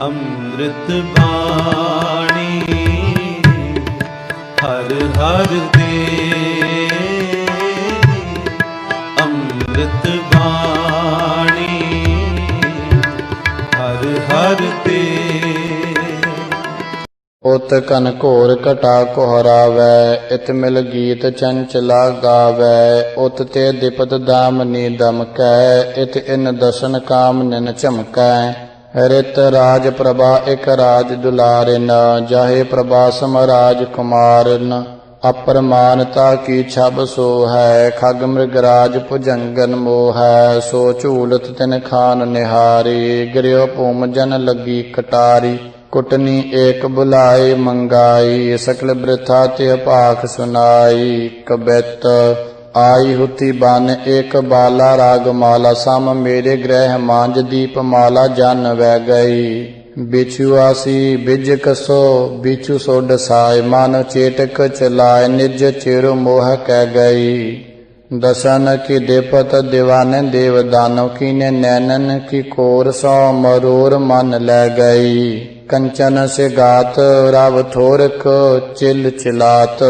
ਅੰਮ੍ਰਿਤ ਬਾਣੀ ਹਰ ਹਰ ਦੇ, ਅੰਮ੍ਰਿਤ ਬਾਣੀ ਹਰ ਹਰ ਦੇ। ਉਤ ਕਨ ਘੋਰ ਘਟਾ ਕੁਹਰਾਵੈ, ਇਤ ਮਿਲ ਗੀਤ ਚੰਚਲਾ ਗਾਵੈ। ਉਤ ਤੇ ਦਿਪਤ ਦਾਮਨੀ ਦਮਕੈ, ਇਤ ਇਨ ਦਸਨ ਕਾਮ ਨਿਨ ਝਮਕੈ। ਰਿਤ ਰਾਜ ਪ੍ਰਭਾ ਇਕ ਰਾਜ ਦੁਲਾਰਿਨ, ਜਾਹੇ ਪ੍ਰਭਾ ਸਮ ਰਾਜ ਕੁਮਾਰਨ। ਅਪਰਮਾਨਤਾ ਕੀ ਛਬ ਸੋ ਹੈ, ਖਗ ਮ੍ਰਿਗ ਰਾਜ ਭੁਜੰਗਨ ਮੋਹੈ। ਸੋ ਝੂਲਤ ਤਿਨ ਖਾਨ ਨਿਹਾਰੀ, ਗਿਰਿਓ ਭੂਮ ਜਨ ਲੱਗੀ ਕਟਾਰੀ। ਕੁਟਨੀ ਏਕ ਬੁਲਾਏ ਮੰਗਾਈ, ਸਕਲ ਬ੍ਰਿਥਾ ਤੇ ਭਾਖ ਸੁਨਾਈ। ਕਬਿਤ ਆਈ ਹੁਤੀ ਬਨ ਏਕ ਬਾਲਾ, ਰਾਗ ਮਾਲਾ ਸਮ ਮੇਰੇ ਗ੍ਰਹਿ ਮਾਂਜ ਦੀਪ ਮਾਲਾ ਜਨ ਵੈ ਗਈ। ਬਿਛੂ ਆਸੀ ਬਿਜ ਕਸੋ ਬਿਛੂ ਸੋ ਡਸਾਏ, ਮਨ ਚੇਟਕ ਚਲਾਏ ਨਿਜ ਚਿਰ ਮੋਹ ਕਹਿ ਗਈ। दशन की देपत दीवाने देव दानव, कीने नैनन की कोर सौ मरोर मन लै गई। कंचन से गात रव थोरक चिल चिलात,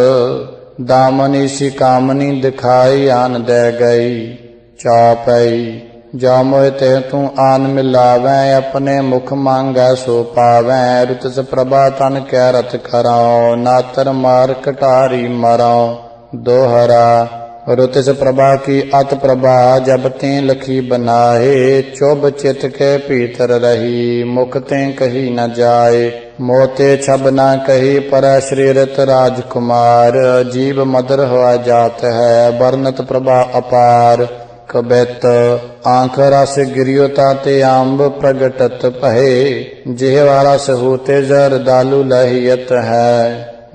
दामनी सी कामनी दिखाई आन दे गई। चौपई जा मोह ते तू आन मिलावै, अपने मुख मांगै सो पावै। रुत स प्रभा तन कै रत कराओ, नातर मार कटारी मराओ। दोहरा रुतिस प्रभा की अत प्रभा, जब ते लखी बनाए। चुभ चित के भीतर रही, मुख ते कही न जाए। मोते छब न कही पर श्रीरत राजकुमार, जीव मदर हुआ जात है वर्णत प्रभा अपार। कबित आंख रस गिरियो ताते आंब प्रगटत पहे, जिहवा रस होते जरदालु लहियत है।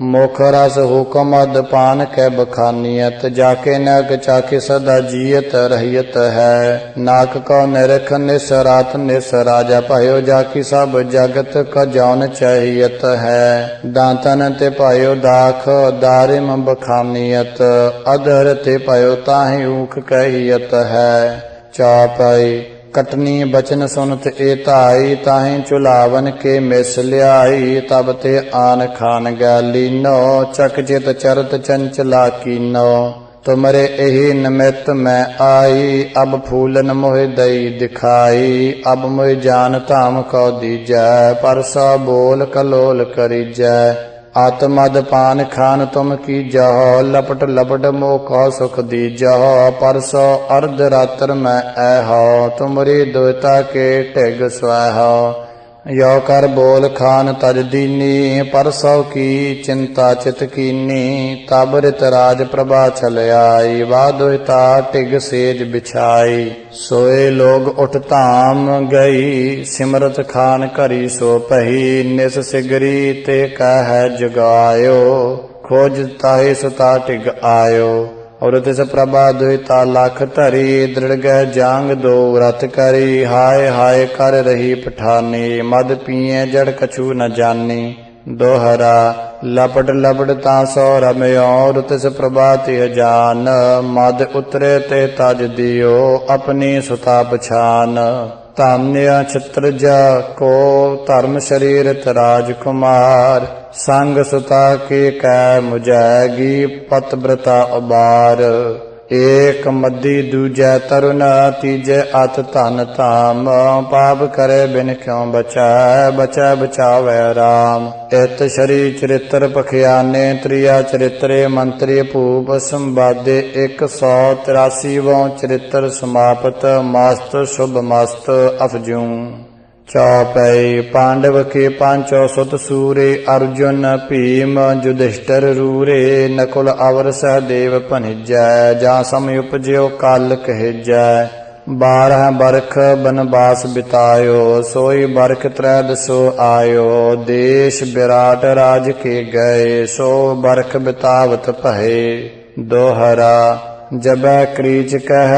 मुख रस हुकम अदपान कै बखानियत, जाके नग चाके सदा जियत रहियत है। नाक को निरख निसरात निसराजा, भयो जाकी सब जगत का जौन चाहियत है। दांतन ते भयो दाख दारिम बखानियत, अधर ते भयो ताहि ऊख कहियत है। चौपाई कटनी बचन सुनत ए ताई, ताहि चुलावन के मिस लियाई। तब ते आन खान गैलीनो, चक चित चरत चंचला कीनो। तुमरे एही निमित्त मैं आई, अब फूलन मोह दई दिखाई। अब मोह जान धाम को दीजै, परसा बोल कलोल करीजै। आत्मद पान खान तुम की जहो, लपट लपट मोह को सुख दी जहो। परसो अर्ध रात्र में ऐहो, तुमरी दुता के टिग स्वहो। यो कर बोल खान तज दीनी, परसो की चिंता चित कीनी। तब रित राज प्रभा चल आई, वादुता टिग सेज बिछाई। सोए लोग उठ धाम गई, सिमरत खान करी सो पही। निस सिगरी ते कह जगायो, खोज ताहि सुता टिग आयो। और तिस प्रभा दुहिता लख धरी, दृढ़ गह जांग दो रथ करी। हाय हाय कर रही पठानी, मद पिए जड़ कछु न जानी। दोहरा लपट लपट ता सो रमयो, तिस प्रभा तिह जान। मद उतरे ते तज दियो, अपनी सुता पछान। धान्य छित्र को धर्म शरीरत राजकुमार, संग सुता के कै मुजैगी पतव्रता उबार। एक मद्दी दूजै तरुण, तीजे अत धन धाम। पाप करे बिन क्यों बचै, बचै बचावै राम। इत शरी चरित्र पखियाने, त्रिया चरित्रे मंत्री भूप संवादे। 183वां चरित्र समाप्त, मस्त शुभ मस्त अफजूं। चौपई पांडव के पांचों सुत सूरे, अर्जुन भीम युधिष्ठिर रूरे। नकुल अवर सहदेव भनिजै, जा समय उपजयो कल कहिजै। 12 बरख बनवास बितायो, सोई बरख त्रैदसो आयो। देश विराट राज के गए, सो बरख बितावत भये। दोहरा जबै क्रीच कह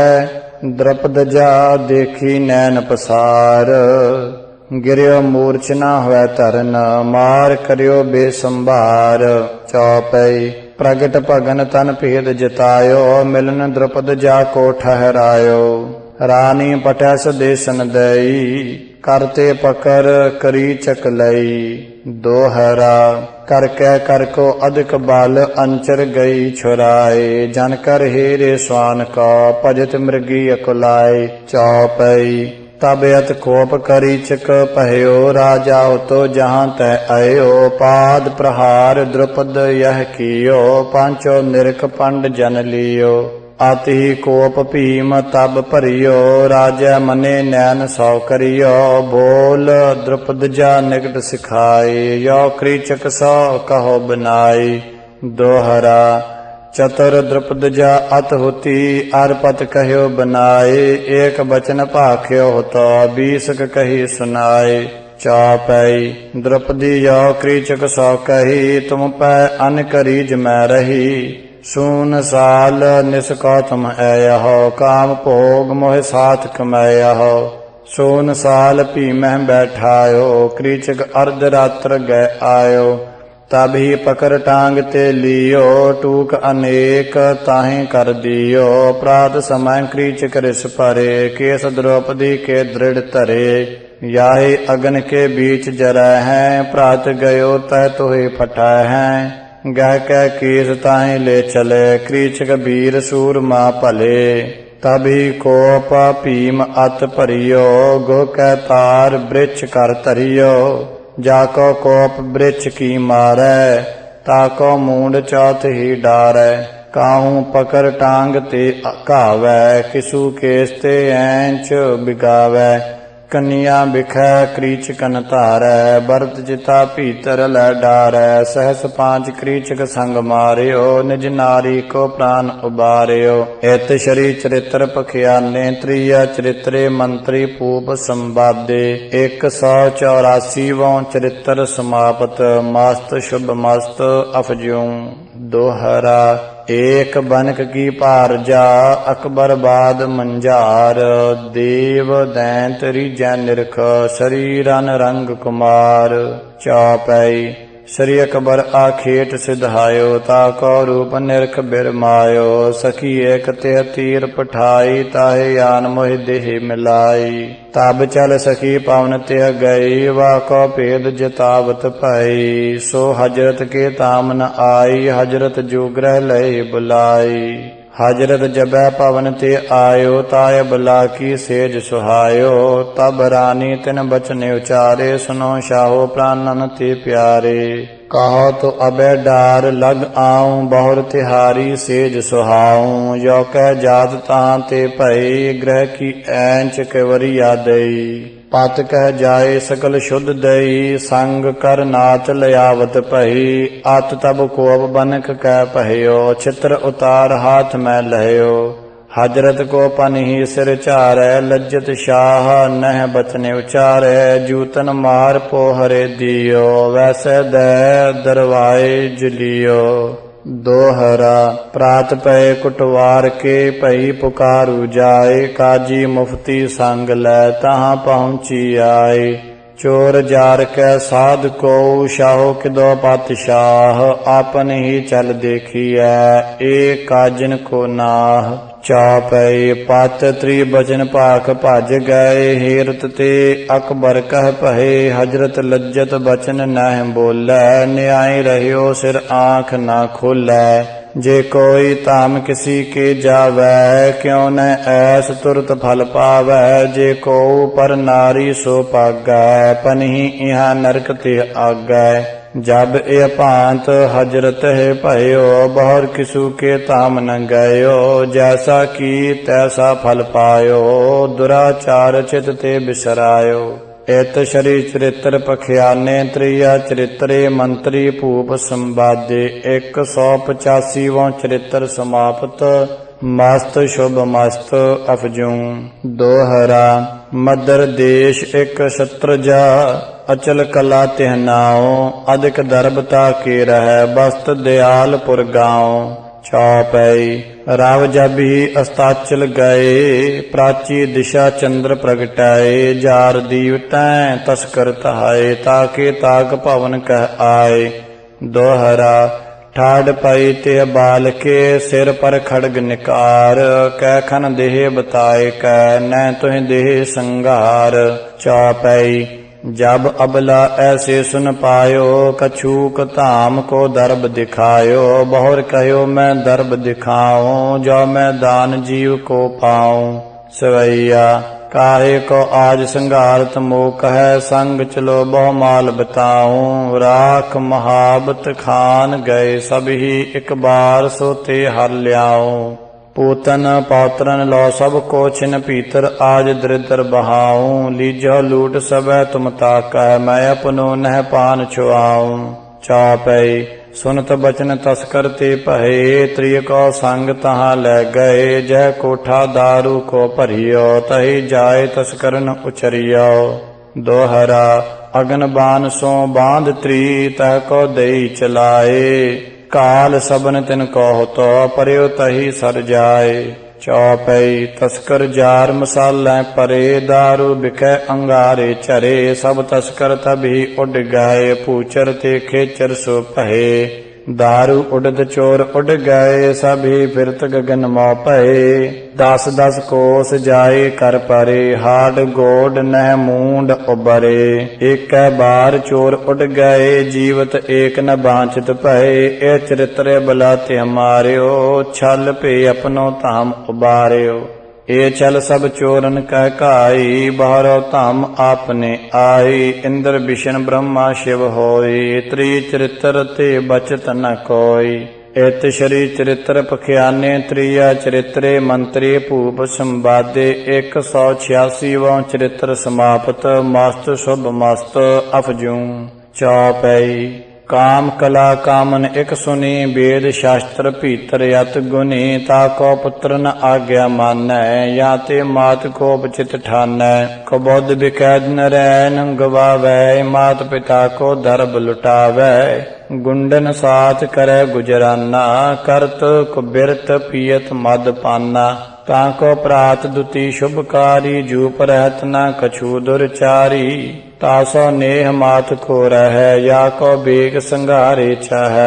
द्रपद जा, देखी नैन पसार। गिरियो मूर्छना हुआ धरन, मार करियो बेसंभार। चौपई प्रगट भगन तन भेद जतायो, मिलन द्रुपद जा को ठहरायो। ਰਾਣੀ ਪਟੈਸ ਦੇਸਨ ਦਈ ਕਰਤੇ ਪਕਰ ਕਰੀ ਚਕ ਲਈ ਦੋਹਰਾ ਕਰ ਕੈ ਕਰ ਕੋ ਅਧਿਕ ਬਲ ਅੰਚਰ ਗਈ ਛੁਰਾਏ ਜਨ ਕਰ ਹੀਰੇ ਸਵਾਨ ਕਾ ਭਜਤ ਮ੍ਰਿਗੀ ਅਕੁਲਾਏ ਚੌਪਈ ਤਬ ਅਤ ਕੋਪ ਕਰੀ ਚਕ ਪਹਿਓ ਰਾਜਾ ਉਤੋ ਜਹਾਂ ਤੈ ਆਇਓ ਪਾਦ ਪ੍ਰਹਾਰ ਦ੍ਰੁਪਦ ਯਹ ਕੀਓ ਪਾਂਚੋ ਨਿਰਖ ਪੰਡ ਜਨ ਲਿਓ ਆਤਿ ਕੋਪ ਭੀਮ ਤਬ ਭਰਿਓ ਰਾਜਾ ਮਨੇ ਨੈਨ ਸੌ ਕਰਿਓ ਬੋਲ ਦ੍ਰੁਪਦ ਜਾ ਨਿਕਟ ਸਿਖਾਈ ਯੋ ਕ੍ਰੀਚਕ ਸੋ ਕਹੋ ਬਨਾਈ ਦੋਹਰਾ ਚਤੁਰ ਦ੍ਰੁਪਦ ਜਾ ਅਤ ਹੋਤੀ ਅਰਪਤ ਕਹਿਓ ਬਨਾਏ ਏਕ ਬਚਨ ਭਾਖਿਓ ਤੋ ਬੀਸਕ ਕਹੀ ਸੁਨਾਏ ਚੌਪਈ ਦ੍ਰੁਪਦੀ ਯੋ ਕ੍ਰੀਚਕ ਸੋ ਕਹੀ ਤੁਮ ਪੈ ਅਨ ਕਰੀਜ ਮੈਂ ਰਹੀ ਸੂਨ ਸਾਲ ਨਿਸਕੋ ਤੁਮ ਐਯਹੁ ਕਾਮ ਭੋਗ ਮੋਹਿ ਸਾਥ ਕਮਾਇਹੁ ਸੂਨ ਸਾਲ ਭੀਮਹਿ ਬੈਠਾਇਓ ਕ੍ਰੀਚਕ ਅਰਧ ਰਾਤਰ ਗਏ ਆਇਓ ਤਬ ਹੀ ਪਕਰ ਟਾਂਗ ਤੇ ਲਿਓ ਟੂਕ ਅਨੇਕ ਤਾਹੇ ਕਰ ਦਿਓ ਪ੍ਰਾਤ ਸਮੈ ਕ੍ਰੀਚਕ ਰਿਸ ਭਰੇ ਕੇਸ ਦ੍ਰੋਪਦੀ ਕੇ ਦ੍ਰਿੜ ਧਰੇ ਯਾਹੇ ਅਗਨ ਕੇ बीच जरै है प्रात गयो तह तोहि फटा है गह कै केस ताहि ले चले क्रीचक वीर सूरमा भले तभी कोप भीम अत भरियो गो कै तार वृक्ष कर धरियो जाको कोप वृक्ष की मारै ताको मूंड चौथ ही डारै काहू पकड़ टांग ते घावै किसू केस ते ऐंच बिगावै कन्या बिखै क्रीचकन धारै भरत जिता भीतर लै डारै सहस पांच क्रीचक संग मारियो निज नारी को प्राण उबारियो इत श्री चरित्र पखियाने त्रिया चरित्रे मंत्री पूप संवादे 184वां चरित्र समाप्त मस्त शुभ मस्त अफजूं दोहरा एक बनक की भारजा अकबर बाद मंजार देव दैंत रिजै निरख शरीरन रंग कुमार चौपई श्री अकबर आखेट सिधायो ताको रूप निरख बिरमायो सखी एक ते तीर पठाई ताहे यान मोहि देह मिलाई तब चल सखी पवन ते गई वाको भेद जतावत भई सो हजरत के ताम न आई हजरत जो ग्रह लय बुलाई हजरत जबै पवन ते आयो ताय बला की सेज सुहायो तब रानी तिन बचन उचारे सुनो शाहो प्राणन ते प्यारे कहो तो अबे डार लग आऊं बहुर तिहारी सेज सुहाऊं यो कह जात तां ते भई ग्रह की ऐंच केवरिया दई पत कह जाए सकल शुद्ध दई संग कर नाच लयावत भई अत तब कोप बनक कह पहियो चित्र उतार हाथ में लहयो हजरत को पन ही सिर चारै लज्जत शाह नह बचने उचारै जूतन मार पोहरे दियो वैसे दे दरवाए जलियो दोहरा प्रात पे कुटवार के पई पुकारु जाए काजी मुफ्ती संग लै तहाँ पहुँची आए चोर जार कै साध को शाहो किदो पातशाह आपन ही चल देखिए एक काजन को नाह चौपई पत त्रिबचन पाख भज गए हेरत ते अकबर कह पहे हजरत लज्जत बचन नह बोलै न्याय रहियो सिर आँख न खोलै जे कोई ताम किसी के जावै क्यों न ऐस तुरत फल पावै जे को पर नारी सो पागै पनहि इहाँ नरक ते आगै जब ए भांत हजरत है भयो बहुर किसु के ताम न गयो जैसा की तैसा फल पायो दुराचार चित ते बिसरायो इत श्री चरित्र पखियाने त्रिया चरित्रे मंत्री भूप संवादे 185वां चरित्र समाप्त मस्त शुभ मस्त अफजूं दोहरा मदर देश एक शत्रजा अचल कला तिहनाओ अधिक दर्बता के रह बस्त दयालपुर गाँव चौपई राव जब ही अस्ताचल गए प्राची दिशा चंद्र प्रगटाए जार दीव तैं तस्कर तहाए ताके ताक पवन कह आए दोहरा ਠਾੜ ਪਈ ਤੇ ਬਾਲ ਕੇ ਸਿਰ ਪਰ ਖੜਗ ਨਿਕਾਰ ਕਹਿ ਖਨ ਦੇਹ ਬਤਾਏ ਕੈ ਨੈ ਤੁਹ ਦੇਹ ਸੰਘਾਰ ਚੌਪਈ जब अबला ऐसे सुन पायो कछूक धाम को दर्ब दिखायो बहुर कहो मैं दर्ब दिखाऊं जो मैं दान जीव को पाऊं सवैया काहे को आज संघारत मोक है संग चलो बहु माल बताऊं राख महाबत खान गए सब ही एक बार सोते हर ल्याऊं पूतन पौत्रन लो सब को छिन पीतर आज दरिद्र बहाऊं लीजो लूट सब तुम ताका मैं अपनो नह पान छुआऊं चौपई सुनत बचन तस्कर ते पहे त्रिय को संग तहाँ ले गए जय कोठा दारू को भरियो तही जाए तस्कर न उचरियो दोहरा अगन बान सो बांध त्री तह को दई चलाए काल सबन तिन कहो तो पर्यो तही सर जाए चौपई तस्कर जार मसाले परे दारू बिकै अंगारे चरे सब तस्कर तभी उड़ गए पूचर ते खेचर सो पहे दारू उड़द चोर उड़ गए सभी फिरत गगन मौ पहे 10-10 कोस जाए कर परे हाड गोड नह मूंड उबरे एक बार चोर उड़ गए जीवत एक न बांछत पहे ए चरित्र बलाते हमारे छल पे अपनो धाम उबार्यो ए चल सब चोरन कह काई बाहरो धाम आपने आई इंद्र विष्णु ब्रह्मा शिव होई त्री चरित्र ते बचत न कोई इत श्री चरित्र पखियाने त्रिया चरित्रे मंत्री भूप संवादे 186वां चरित्र समाप्त मस्त शुभ मस्त अफजू चौपई काम कला कामन एक सुनी वेद शास्त्र भीतर यत गुनी ताको पुत्र न आज्ञा मानै या ते मात को चित ठानै कबोध बिकैद न रैन गवावै मात पिता को दर्ब लुटावै गुंडन साथ करे गुजराना करत कुबिरत पियत मद पाना ताको प्रात दुति शुभकारी जूप रहत न कछु दुरचारी तासो नेह मात को रह या को बेग संघारे चाह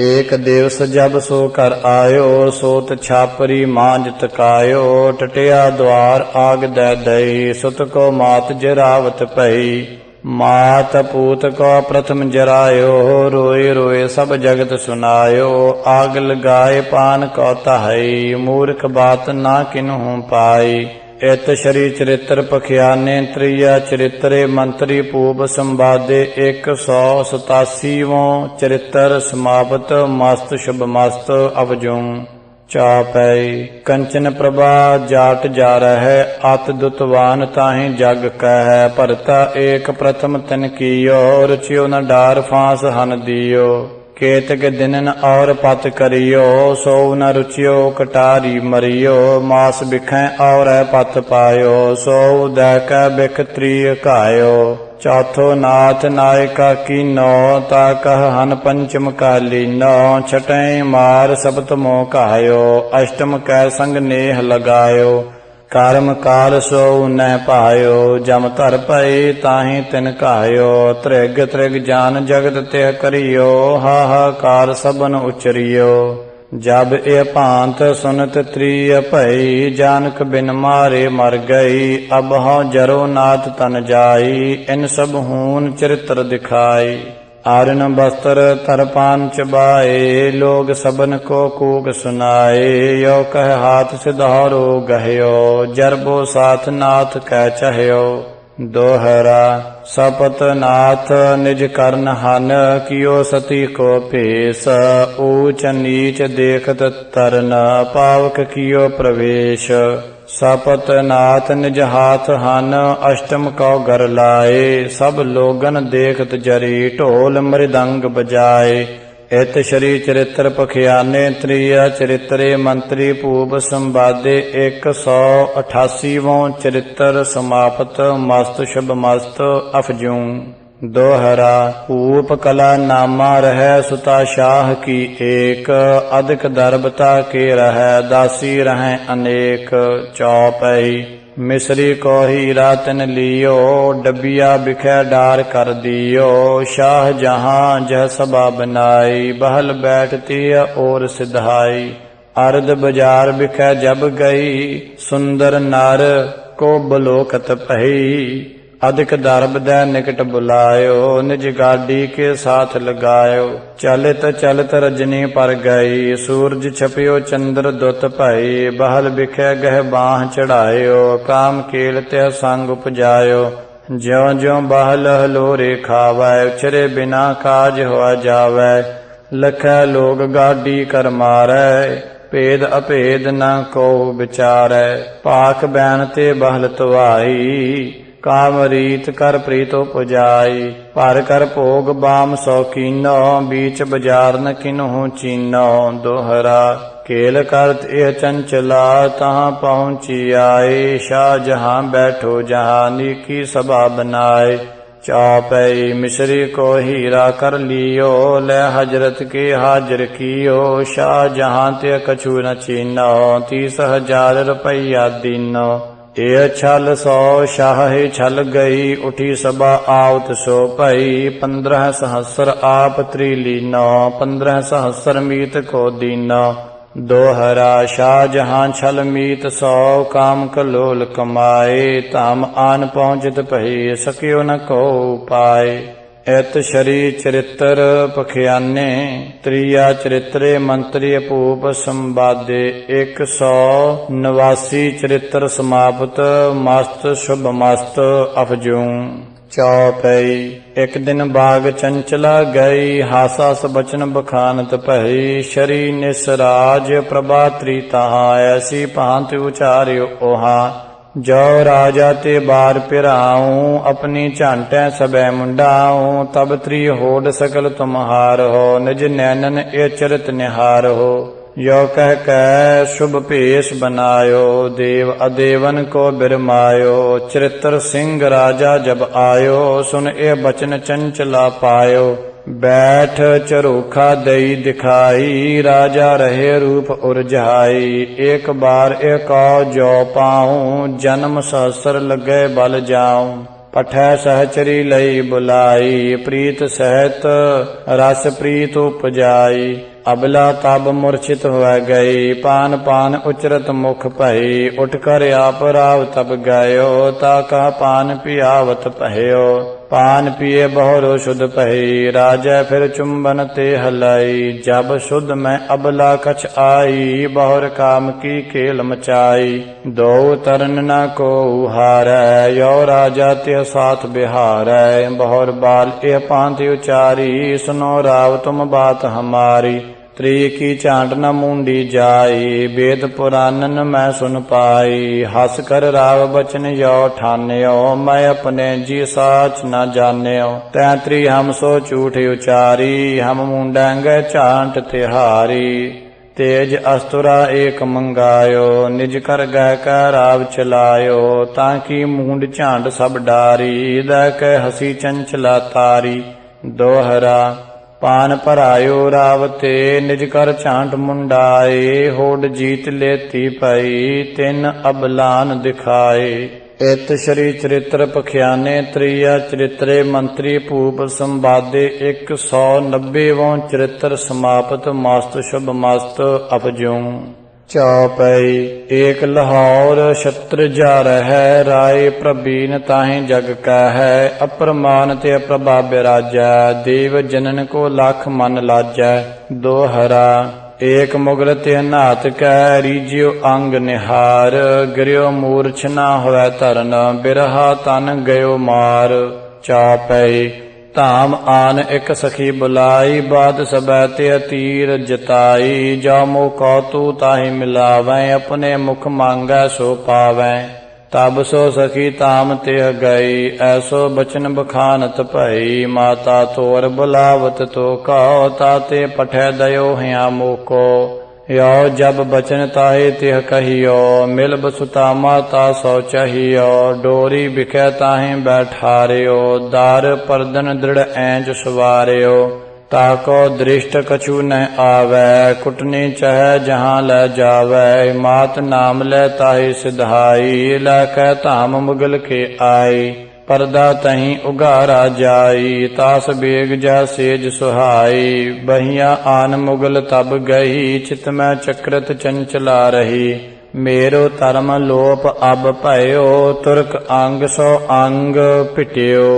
एक दिवस जब सो कर आयो सोत छापरी मांज तकायो टटिया द्वार आग दे दई सुत को मात जरावत पई मात पूत को प्रथम जरायो रोए रोए सब जगत सुनायो आग लगाए पान को तहई मूर्ख बात ना किन्हू पाई इत श्री चरित्र पखियाने त्रिया चरित्रे मंत्री पूब संवादे 187वां चरित्र समाप्त मस्त शुभ मस्त अवजू चौपई कंचन प्रभा जाट जा रह अत दुतवान ताहि जग कह भरता एक प्रथम तिन कियो रुचियो न डार फांस हन दियो केतक दिनन और पत करियो सो न रुचियो कटारी मरियो मास बिखै और पत पायो सो दैक बिख त्रिय कायो चौथो नाथ नायका की नौ ता कह हन पंचम काली नौ छठे मार सप्त मोह कहायो अष्टम कै संग नेह लगायो कर्म काल सो न पायो जम धर पए ताहि तिन कहायो त्रिग त्रिग जान जगत त्यह करियो हाहाकार सबन उचरियो जब ए भांत सुनत त्रिय भई जानक बिन मारे मर गई अब हौ जरो नाथ तन जाई इन सब हून चरित्र दिखाई आरन बस्तर तरपान चबाए लोग सबन को कूक सुनाए यो कह हाथ सिधारो गहयो जरबो साथ नाथ कह चहयो दोहरा सपत नाथ निज करन हन कियो सती को पेश ऊंच नीच देखत तरन पावक कियो प्रवेश सपत नाथ निज हाथ हन अष्टम कौ घर लाए सब लोगन देखत जरी ढोल मृदंग बजाए इत श्री चरित्र पखियाने त्रिया चरित्रे मंत्री पूब संवादे 188वां चरित्र समाप्त मस्त शुभ मस्त अफजू दोहरा ऊप कला नामा रह सुता शाह की एक अधिक दर्बता के रह दासी रह अनेक चौपई मिसरी को हीरा तिन लियो, डबिया बिखै डार कर दियो। शाह जहां जह सभा बनाई, बहल बैठती और सिधाई। अर्ध बाजार बिखै जब गई, सुंदर नर को बलोकत पही। अधिक दर्ब दै निकट बुलायो, निज गाड़ी के साथ लगायो। चलित चलित रजनी पर गई, सूरज छपियो चंद्र दुत भई। बहल बिखै गह बाह चढ़ायो, काम केल त्य संग उपजायो। ज्यों ज्यों बहल हलोरे खावै, उछरे बिना काज होआ जावै। लखै लोग गाड़ी कर मारै, भेद अभेद न को विचारै। पाक बैन ते बहल तुआई, काम रीत कर प्रीतो पुजाई। भर कर भोग बाम शौकीनो, बीच बाजार न किन्हु चीनो। दोहरा केल करत एह चंचला, तहाँ पहुँची आए। शाह जहाँ बैठो जहाँ, नीकी सभा बनाए। चौपई मिसरी को हीरा कर लियो, ले हजरत के हाजिर कियो। शाह जहाँ ते कछु न चीनो, 30,000 रुपया दीनो। ए छल 100 शाह छल गई, उठी सभा आवत सो भई। 15 सहस्र आप त्रिलीनो, 15 सहस्र मीत को दीनो। दोहरा शाह जहां छल मीत 100, काम कलोल कमाए। धाम आन पहुँचत भई, सकियो न को पाए। एत शरी चरित्र पखियाने, त्रिया चरित्रे मंत्री अपूप संवादे। 189 चरित्र समाप्त, मस्त शुभ मस्त अफजूं। चौपई एक दिन बाग चंचला गई, हासास बचन बखानत भई। शरी निसराज प्रभात्री तहाँ, ऐसी भांति उचार्यो ओहा। जो राजा ते बार पिराऊं, अपनी झांटै सबै मुंडाऊं। तब त्रि होड सकल तुम्हार हो, निज नैनन ए चरित निहार हो। यो कह कह शुभ भेष बनायो, देव अदेवन को बिरमायो। चरित्र सिंह राजा जब आयो, सुन ए बचन चंचला पायो। बैठ चरोखा दई दिखाई, राजा रहे रूप उरझाई। एक बार एक जो पाऊं, जन्म सहस्र लगे बल जाऊं। पठै सहचरी लई बुलाई, प्रीत सहित रस प्रीत उपजाई। अबला तब मूर्छित हुआ गई, पान पान उचरत मुख भई। उठ कर आप राव तब गयो, ताका पान पियावत पहयो। पान पिए बहुरो शुद्ध पही, राजा फिर चुंबन ते हलाई। जब शुद्ध में अबला कछ आई, बहुर काम की खेल मचाई। दो तरन न को हारै, यो राजा ते साथ बिहारै। बहुर बाल ए पांति उचारी, सुनो राव तुम बात हमारी। त्रि की चांट न मूंडी जाई, वेद पुराणन मैं सुन पाई। हस कर राव बचन यो ठान्यो, मैं अपने जी साच न जान्यो। तै त्रि हम सो झूठ उचारी, हम मूंडेंगे चांट तिहारी। तेज अस्तुरा एक मंगायो, निज कर गह कै राव चलायो। ताकि मूंड झांट सब डारी, दै कै हसी चंचला तारी। दोहरा पान परायो रावते, निज कर झांट मुंडाए। होड जीत लेती पई, तिन अबलान दिखाए। इत श्री चरित्र पखियाने, त्रिया चरित्रे मंत्री भूप संवादे। 190वां चरित्र समाप्त, मस्त शुभ मस्त अफजूं। चौपई एक लाहौर छत्र जा रह, राय प्रवीण ताहि जग कह। अप्रमाण ते प्रभा बिराजै, देव जनन को लाख मन लाजै। दोहरा एक मुगल ते नाथ कह, रीजियो अंग निहार। गिरियो मूर्छ न होवै धरन, बिरहा तन गयो मार। चौपई धाम आन एक सखी बुलाई, बाद सबै ते तीर जताई। जो मो कौतू ताहि मिलावै, अपने मुख मांगै सो पावै। तब सो सखी ताम ते गई, ऐसो बचन बखानत भई। माता तोर बुलावत तो कहो, ताते पठै दयो हिया मोको। यो जब बचन ताहे तिह कहियो, मिल बसुता माता सो चाहियो। डोरी बिखै ताहे बैठारियो, दार परदन दृढ़ ऐंच सवारियो। ताको दृष्ट कछु न आवे, कुटनी चह जहाँ ले जावे। मात नाम ले ताहि सिधाई, लैके धाम मुगल के आई। परदा तहीं उगारा जाई, तास बेग जा सेज सुहाई। बहिया आन मुगल तब गही, चित में चक्रत चंचला रही। मेरो धर्म लोप अब भयो, तुर्क अंग सो अंग पिट्यो।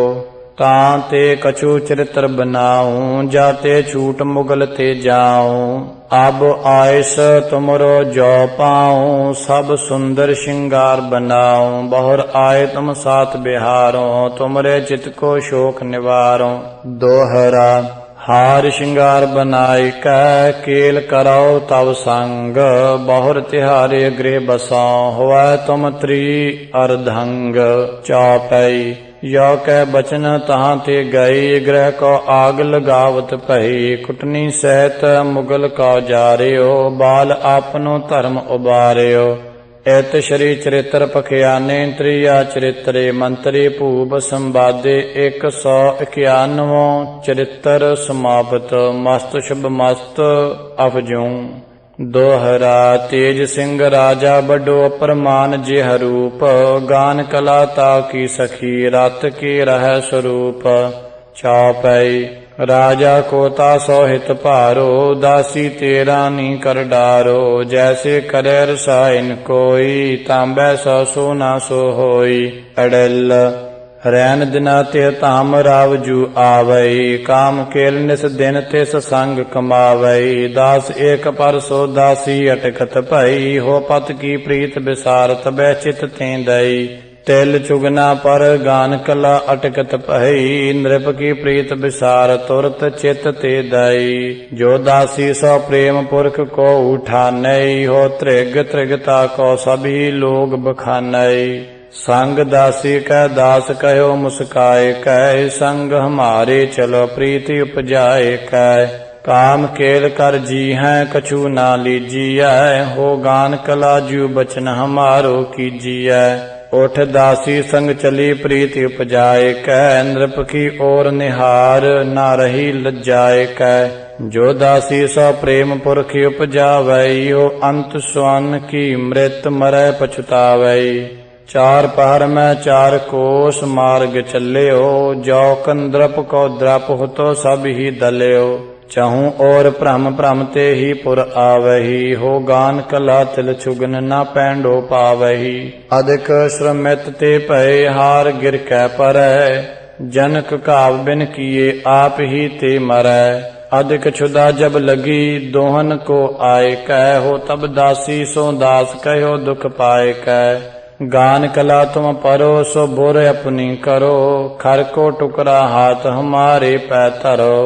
तां ते कछु चरित्र बनाऊं, जाते छूट मुगल ते जाऊं। अब आयस तुमरो जो पाऊं, सब सुंदर श्रृंगार बनाऊं। बहुर आए तुम साथ बिहारों, तुमरे चित को शोक निवारों। दोहरा हार श्रृंगार बनाई कै, केल कराओ तब संग। बहुर तिहारे गृह बसाओ, हुआ तुम त्रि अर्धंग। चौपई यो कै बचन तहाँ ते गई, गृह को आग लगावत पही। कुटनी सहित मुगल को जारियो, बाल आपनो धर्म उबारियो। एत श्री चरित्र पखियाने, त्रिया चरित्रे मंत्री भूप संवादे। 191 चरित्र समाप्त, मस्त शुभ मस्त अफजूं। दोहरा तेज सिंह राजा बड़ो प्रमाण जेह रूप। गान कला ताव की सखी, रात की रह स्वरूप। चौपई राजा को तासो हित पारो, दासी तेरानी कर डारो। जैसे करे रसायन कोई, तांबे सो सोना सो होई। अड़ल रैन दिना ते ताम रावजू आवई, काम केल निस दिन तिस संग कमावई। दास एक पर सो दासी अटकत भई, हो पत की प्रीत बिसारत बै चित तें दई। तिल चुगना पर गान कला अटकत भई, नृप की प्रीत बिसार तुरत चित ते दई। जो दासी सो प्रेम पुरख को उठानई, हो त्रिग त्रिगता को सभी लोग बखानई। संग दासी कै दास कहो मुस्काए कै, संग हमारे चलो प्रीति उपजाए कै। काम केल कर जी हैं कछु ना लीजिए, हो गान कला जू बचन हमारो कीजिए। उठ दासी संग चली प्रीति उपजाए कै, नृप की ओर निहार ना रही लज्जाए कै। जो दासी सो प्रेम पुरख उपजावई, हो अंत स्वर्ण की मृत मरै पछुतावई। चार पहर में 4 कोस मार्ग चल्यो, जो कंद्रप को द्रप हो तो सब ही दल्यो। चहूँ और भ्रम भ्रम ते ही पुर आवही, हो गान कला तिल चुगन न पैंडो पावही। अधिक श्रमित ते भय हार गिर कै परै, जनक काव बिन किए आप ही ते मरै। अधिक क्षुदा जब लगी दोहन को आए कै, हो तब दासी सो दास कहो दुख पाए कै। गान कला तुम परो सो बुर अपनी करो, खर को टुकड़ा हाथ हमारे पै धरो।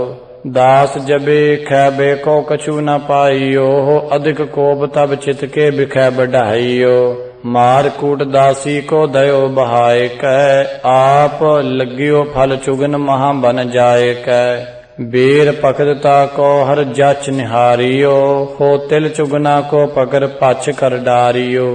दास जबे खैबे को कछु न पाइयो, हो अधिक कोप तब चित के बिखै बढ़ाइयो। मार कूट दासी को दयो बहाए कै, आप लगियो फल चुगन महा बन जाए कै। बेर पकड़ता को हर जाच निहारियो, हो तिल चुगना को पकड़ पाछ कर डारियो।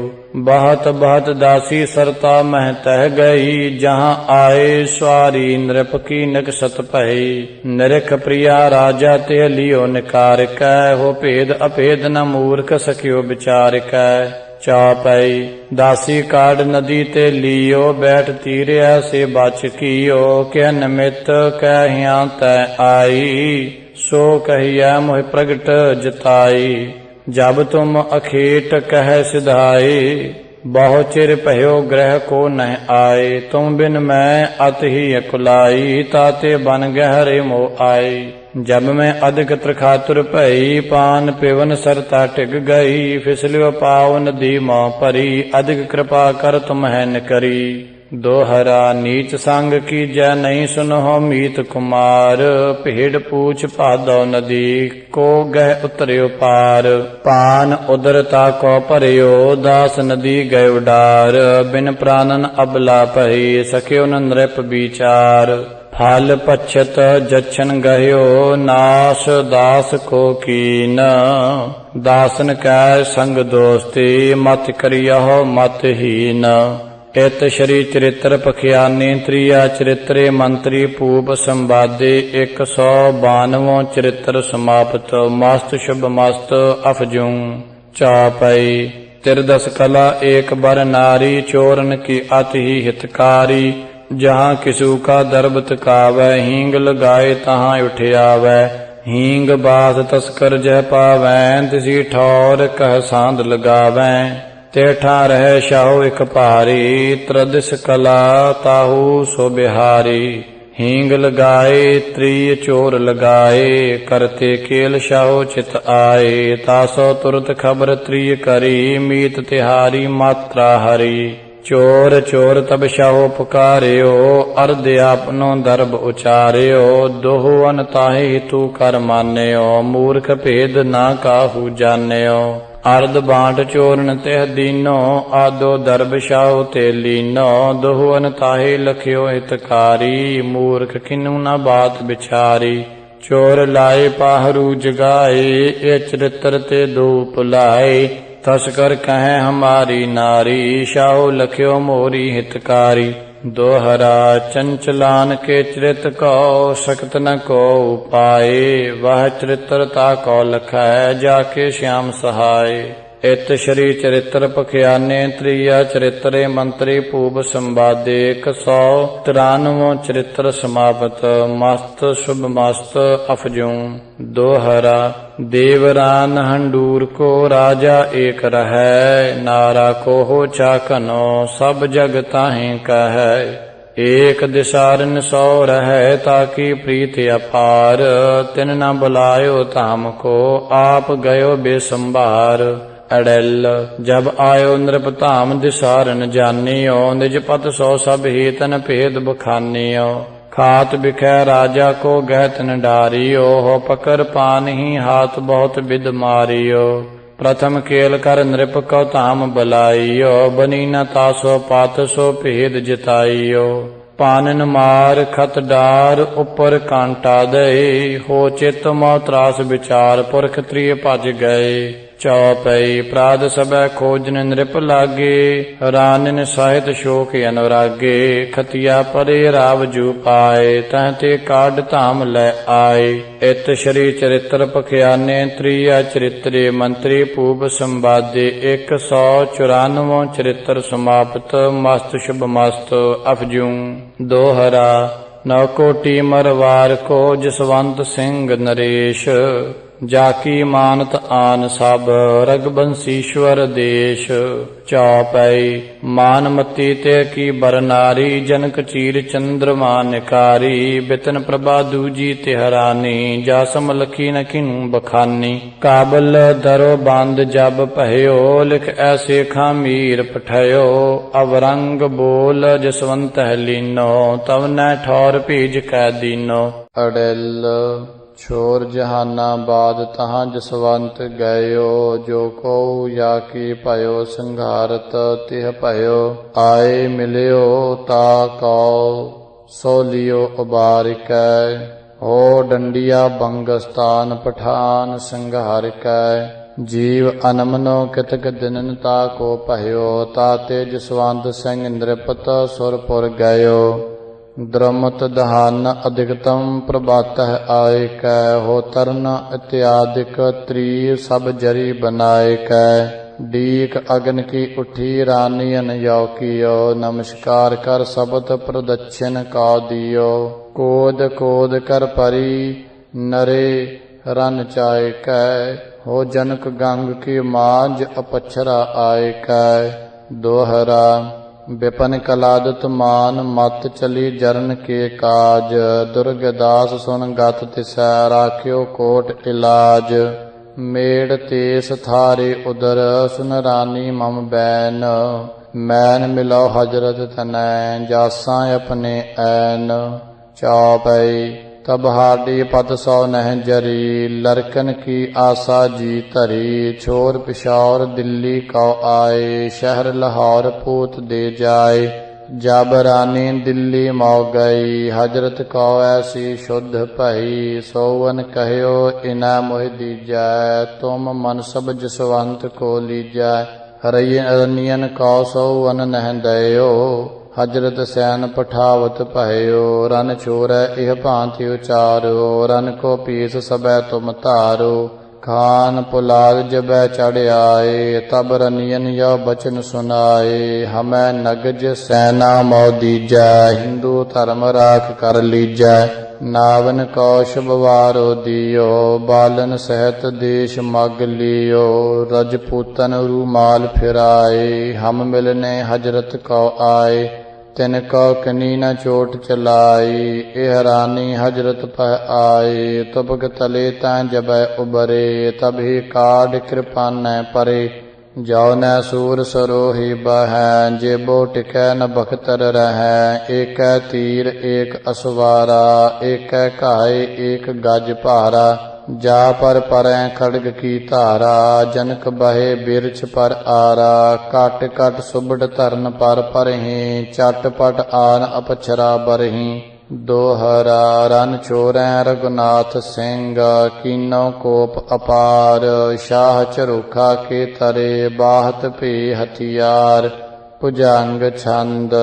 बहुत बहुत दासी सरता मह तह गई, जहाँ आए स्वारी नृप की नकसत पही। निरख प्रिया राजा ते लियो निकार कै, हो भेद अभेद न मूर्ख सखियो विचार कै। चौपई दासी काड नदी ते लियो, बैठ तीरे से बच कियो। क्या निमित्त कहिया तै आई, सो कहिया मोह प्रगट जताई। जब तुम अखेट कह सिधाई, बहु चिर भयो ग्रह को न आए। तुम बिन मैं अत ही अकुलाई, ताते बन गहरे मोह आई। जब मैं अधिक त्रिखातुर भई, पान पिवन सरता टिक गई। फिसलियो पाव नदी मों परी, अधिक कृपा कर तुम है न करी। दोहरा नीच संग की जय नहीं सुनहो मीत कुमार। भेड़ पूछ पादो नदी, को गह उतरियो पार। पान उदरता को परियो, दास नदी गयो डार। बिन प्राणन अबला पही, सख्यो न नृप विचार। फल पछत जच्छन गयो, नाश दास को कीन। दासन कै संग दोस्ती, मत करियहो मत हीन। ਇਤ ਸ਼੍ਰੀ ਚਰਿਤ੍ਰ ਪਖਿਆਨੇ ਤ੍ਰਿਆ ਚਰਿਤਰੇ ਮੰਤਰੀ ਭੂਪ ਸੰਵਾਦੇ 192 ਚਰਿਤ੍ਰ ਸਮਾਪਤ ਮਸਤ ਸ਼ੁਭ ਮਸਤ ਅਫਜੂੰ ਚਾਪਈ ਤਿਰਦਸ ਕਲਾ ਏਕ ਬਰ ਨਾਰੀ ਚੋਰਨ ਕੀ ਅਤਿ ਹੀ ਹਿਤਕਾਰੀ ਜਹਾਂ ਕਿਸੂ ਕਾ ਦਰਬ ਤਕਾਵੈ ਹੀਂਗ ਲਗਾਏ ਤਹਾਂ ਉਠਿਆਵੈ ਹੀਂਗ ਬਾਸ ਤਸਕਰ ਜਹ ਪਾਵੈ ਤਿਸੀ ਠੌਰ ਕਹਿ ਸਾਂਦ ਲਗਾਵੈ ਤੇਠਾ ਰਹਿ ਸ਼ਾਹੋ ਇਕ ਭਾਰੀ ਤਰਦਿਸ ਕਲਾ ਤਾਹੂ ਸੋ ਬਿਹਾਰੀ ਹੀਂਗ ਲਗਾਏ ਤ੍ਰਿਯ ਚੋਰ ਲਗਾਏ ਕਰਤੇ ਕੇਲ ਸ਼ਾਹੋ ਚਿਤ ਆਏ ਤਾਸੋ ਤੁਰਤ ਖਬਰ ਤ੍ਰਿਯ ਕਰੀ ਮੀਤ ਤਿਹਾਰੀ ਮਾਤਰਾ ਹਰੀ ਚੋਰ ਚੋਰ ਤਬ ਸ਼ਾਹੋ ਪੁਕਾਰਿਓ ਅਰਧ ਆਪਨੋ ਦਰਬ ਉਚਾਰਿਓ ਦੋਹ ਅਨ ਤਾਹੇ ਤੂ ਕਰ ਮਾਨਿਓ ਮੂਰਖ ਭੇਦ ਨਾ ਕਾਹੂ ਜਾਣਿਓ ਅਰਧ ਬਾਂਟ ਚੋਰਨ ਤਿਹ ਦੀਨੋ ਆਦੋ ਦਰਬ ਸ਼ਾਹੋ ਤੇ ਲੀਨੋ ਦੋਹ ਅਨ ਤਾਹੇ ਲਖਿਓ ਹਿਤਕਾਰੀ ਮੂਰਖ ਕਿਨੂ ਨਾ ਬਾਤ ਵਿਚਾਰੀ ਚੋਰ ਲਾਏ ਪਾਹਰੂ ਜਗਾਏ ਇਹ ਚਰਿਤ੍ਰ ਤੇ ਦੋ ਭੁਲਾਏ ਤਸਕਰ ਕਹੈ ਹਮਾਰੀ ਨਾਰੀ ਸ਼ਾਹੋ ਲਖਿਓ ਮੋਰੀ ਹਿਤਕਾਰੀ ਦੋਹਰਾ ਚੰਚਲਾਨ ਕੇ ਚਰਿਤ ਕੋ ਸਕਤ ਨ ਕੋ ਉਪਾਏ ਵਾਹ ਚਰਿਤ੍ਰ ਤਾ ਕੋ ਲਖੈ ਜਾ ਕੇ ਸ਼ਿਆਮ ਸਹਾਏ ਇਤ ਸ਼੍ਰੀ ਚਰਿਤ੍ਰ ਪਖਿਆਨੇ ਤ੍ਰਿਆ ਚਰਿਤਰੇ ਮੰਤਰੀ ਭੂਪ ਸੰਵਾਦੇ 193 ਚਰਿਤ੍ਰ ਸਮਾਪਤ ਮਸਤ ਸ਼ੁਭ ਮਸਤ ਅਫਜੂੰ ਦੋਹਰਾ ਦੇਵਰਾਨ ਹੰਡੂਰ ਕੋ ਰਾਜਾ ਏਕ ਰਹੈ ਨਾਰਾ ਕੋ ਹੋ ਚਾਕਨੋ ਸਭ ਜਗ ਤਾਹੇ ਕਹੈ ਏਕ ਦਿਸਾਰਨ ਸੋ ਰਹੈ ਤਾਕੀ ਪ੍ਰੀਤ ਅਪਾਰ ਤਿਨ ਨ ਬੁਲਾਇਓ ਧਾਮ ਕੋ ਆਪ ਗਇਓ ਬੇਸੰਭਾਰ ਅੜੈਲ ਜਬ ਆਇਓ ਨਿਰਪ ਧਾਮ ਦਿਸਾਰਨ ਜਾਣਿਓ ਨਿਜ ਪਤ ਸੋ ਸਭ ਹੇਤਨ ਭੇਦ ਬਖਾਨਿਓ ਖਾਤ ਬਿਖੈ ਰਾਜਾ ਕੋ ਗਹਿਤਨ ਡਾਰਿਓ ਹੋ ਪਕਰ ਪਾਨਹੀ ਹਾਥ ਬਹੁਤ ਬਿਦ ਮਾਰਿਓ ਪ੍ਰਥਮ ਕੇਲ ਕਰ ਨਿਰਪ ਕੋ ਧਾਮ ਬੁਲਾਈਓ ਬਨੀ ਨ ਤਾਸੋ ਪਾਤ ਸੋ ਭੇਦ ਜਿਤਾਈਓ ਪਾਨਨ ਮਾਰ ਖਤ ਡਾਰ ਉਪਰ ਕਾਂਟਾ ਦਏ ਹੋ ਚਿਤ ਮੋ ਤਰਾਸ ਵਿਚਾਰ ਪੁਰਖ ਤ੍ਰਿਯ ਭਜ ਗਏ ਚੌਪਈ ਪ੍ਰਾਦ ਸਭੈ ਖੋਜਨ ਨਿਰਪ ਲਾਗੇ ਰਾਨਨ ਸਾਹਿਤ ਸ਼ੋਕ ਅਨੁਰਾਗੇ ਖਤਿਆ ਪਰੇ ਰਾਵਜੂ ਪਾਏ ਤਹ ਤੇ ਕਾਢ ਧਾਮ ਲੈ ਆਏ ਇਤ ਸ਼੍ਰੀ ਚਰਿਤ੍ਰ ਪਖਿਆਨੇ ਤ੍ਰਿਆ ਚਰਿਤਰੇ ਮੰਤਰੀ ਭੂਪ ਸੰਵਾਦੇ 194 ਚਰਿਤ੍ਰ ਸਮਾਪਤ ਮਸਤ ਸ਼ੁਭ ਮਸਤ ਅਫਜੂੰ ਦੋਹਰਾ ਨੌ ਕੋਟੀ ਮਰਵਾਰ ਕੋ ਜਸਵੰਤ ਸਿੰਘ ਨਰੇਸ਼ ਜਾਕੀ ਮਾਨਤ ਆਨ ਸਭ ਰਗਬੰਸੀਸ਼ਵਰ ਦੇਸ਼ ਚੌਪਈ ਮਾਨਮਤੀ ਤੇ ਕੀ ਬਰਨਾਰੀ ਜਨਕ ਚੀਰ ਚੰਦਰਮਾ ਨਿਕਾਰੀ ਬਿਤਨ ਪ੍ਰਭਾ ਦੂਜੀ ਤਿਹਰਾਨੀ ਜਾ ਸਮਲਖੀ ਨ ਕਿਨੂ ਬਖਾਨੀ ਕਾਬਲ ਦਰੋ ਬੰਦ ਜਬ ਭਇਓ ਲਿਖ ਐਸੇ ਖਾਮੀਰ ਪਠਿਓ ਅਵਰੰਗ ਬੋਲ ਜਸਵੰਤ ਹੈ ਲੀਨੋ ਤਵ ਨੈ ਠੌਰ ਭੀਜ ਕੈ ਦੀਨੋ ਅੜਿਲ ਛੋਰ ਜਹਾਨਾ ਬਾਦ ਤਹਾਂ ਜਸਵੰਤ ਗਇਓ ਜੋ ਕੋ ਜਾ ਕੀ ਭਇਓ ਸੰਘਾਰਤ ਤਿਹ ਭਇਓ ਆਏ ਮਿਲਿਓ ਤਾ ਕਉ ਸੋ ਲਿਓ ਉਬਾਰਿਕੈ ਹੋ ਡੰਡੀਆ ਬੰਗਸਤਾਨ ਪਠਾਨ ਸੰਘਾਰਿਕੈ ਜੀਵ ਅਨਮਨੋ ਕਿਤਕ ਦਿਨਨ ਤਾ ਕੋ ਭਇਓ ਤਾ ਤੇ ਜਸਵੰਤ ਸਿੰਘ ਨਿਰਪਤ ਸੁਰਪੁਰ ਗਇਓ ਦ੍ਰਮਤ ਦਹਾਨ ਅਧਿਕਤਮ ਪ੍ਰਭਾਤਹਿ ਆਏ ਕੈ ਹੋ ਤਰਨ ਇਤਿਆਦਿਕ ਤ੍ਰੀ ਸਭ ਜਰੀ ਬਨਾਏ ਕੈ ਡੀਕ ਅਗਨ ਕੀ ਉਠੀ ਰਾਨੀਅਨ ਯੋ ਕੀਓ ਨਮਸਕਾਰ ਕਰ ਸਬਦ ਪ੍ਰਦਛਿਨ ਕਾ ਦਿਓ ਕੋਦ ਕੋਦ ਕਰ ਪਰੀ ਨਰੇ ਰਨ ਚਾਏ ਕੈ ਹੋ ਜਨਕ ਗੰਗ ਕੀ ਮਾਂਜ ਅਪਛਰਾ ਆਏ ਕੈ ਦੋਹਰਾ ਵਿਪਨ ਕਲਾਦਤ ਮਾਨ ਮਤ ਚਲੀ ਜਰਨ ਕੇ ਕਾਜ ਦੁਰਗਦਾਸ ਸੁਨ ਗਤ ਤਿਸੈ ਰਾਖਿਓ ਕੋਟ ਇਲਾਜ ਮੇੜ ਤੇਸ ਥਾਰੇ ਉਦਰ ਸੁਨ ਰਾਨੀ ਮਮ ਬੈਨ ਮੈਨ ਮਿਲੋ ਹਜਰਤ ਤਨੈ ਜਾਸਾਂ ਆਪਣੇ ਐਨ ਚੌਪਈ ਤਬ ਹਾਡੀ ਪਤ ਸੋ ਨਹਿ ਜਰੀ ਲਰਕਨ ਕੀ ਆਸਾ ਜੀ ਧਰੀ ਛੋਰ ਪਿਸ਼ੌਰ ਦਿੱਲੀ ਕਉ ਆਏ ਸ਼ਹਿਰ ਲਾਹੌਰ ਪੂਤ ਦੇ ਜਾਏ ਜਬ ਰਾਨੀ ਦਿੱਲੀ ਮੌ ਗਈ ਹਜਰਤ ਕਉ ਐਸੀ ਸ਼ੁੱਧ ਭਈ ਸੋਵਨ ਕਹਿਓ ਇਨਾ ਮੋਹਿ ਦੀਜੈ ਤੁਮ ਮਨ ਸਭ ਜਸਵੰਤ ਕੋ ਲੀਜੈ ਰਨੀਅਨ ਕਉ ਸੋ ਅਨ ਨਹਿ ਦਇਓ ਹਜਰਤ ਸੈਨ ਪਠਾਵਤ ਭਇਓ ਰਨ ਛੋਰੈ ਇਹ ਭਾਂति ਉਚਾਰੋ ਰਨ ਕੋ ਪੀਸ ਸਬੈ ਤੁਮ ਧਾਰੋ ਖਾਨ ਪੁਲਾਦ ਜਬੈ ਚੜ੍ਹ ਆਏ ਤਬ ਰਨੀਅਨ ਯੋ ਬਚਨ ਸੁਨਾਏ ਹਮੈ ਨਗਜ ਸੈਨਾ ਮਉ ਦੀਜੈ ਹਿੰਦੂ ਧਰਮ ਰਾਖ ਕਰ ਲੀਜੈ ਨਾਵਨ ਕੌਸ਼ਬ ਵਾਰੋ ਦਿਓ ਬਾਲਨ ਸਹਿਤ ਦੇਸ਼ ਮਗ ਲਿਓ ਰਜਪੂਤਨ ਰੂਮਾਲ ਫਿਰਾਏ ਹਮ ਮਿਲਨੇ ਹਜਰਤ ਕਉ ਆਏ ਤਿਨ ਕਉ ਕਨੀ ਨ ਚੋਟ ਚਲਾਈ ਇਹ ਰਾਨੀ ਹਜਰਤ ਪੈ ਆਏ ਤੁਬਕ ਤਲੇ ਤਾਂ ਜਬੈ ਉਬਰੇ ਤਬਹਿ ਕਾਢ ਕਿਰਪਾਨੈ ਪਰੇ ਜੋ ਨੈ ਸੂਰ ਸਰੋਹੀ ਬਹੈ ਜੇਬੋ ਟਿਕੈ ਨ ਬਖਤਰ ਰਹੈ ਏਕੈ ਤੀਰ ਏਕ ਅਸਵਾਰਾ ਏਕੈ ਘਾਇ ਏਕ ਗਜ ਭਾਰਾ ਜਾ ਪਰ ਪਰੈ ਖੜਗ ਕੀ ਧਾਰਾ ਜਨਕ ਬਹੇ ਬਿਰਛ ਪਰ ਆਰਾ ਕਟ ਕਟ ਸੁਬੜ ਧਰਨ ਪਰ ਪਰਹਿ ਚਟ ਪਟ ਆਨ ਅਪਛਰਾ ਬਰਹਿ ਦੋਹਰਾ ਰਨ ਛੋਰੈ ਰਘੁਨਾਥ ਸਿੰਘ ਕੀਨੋ ਕੋਪ ਅਪਾਰ ਸ਼ਾਹ ਝਰੋਖਾ ਕੇ ਤਰੇ ਬਾਹਤ ਭੇ ਹਥਿਆਰ ਭੁਜੰਗ ਛੰਦ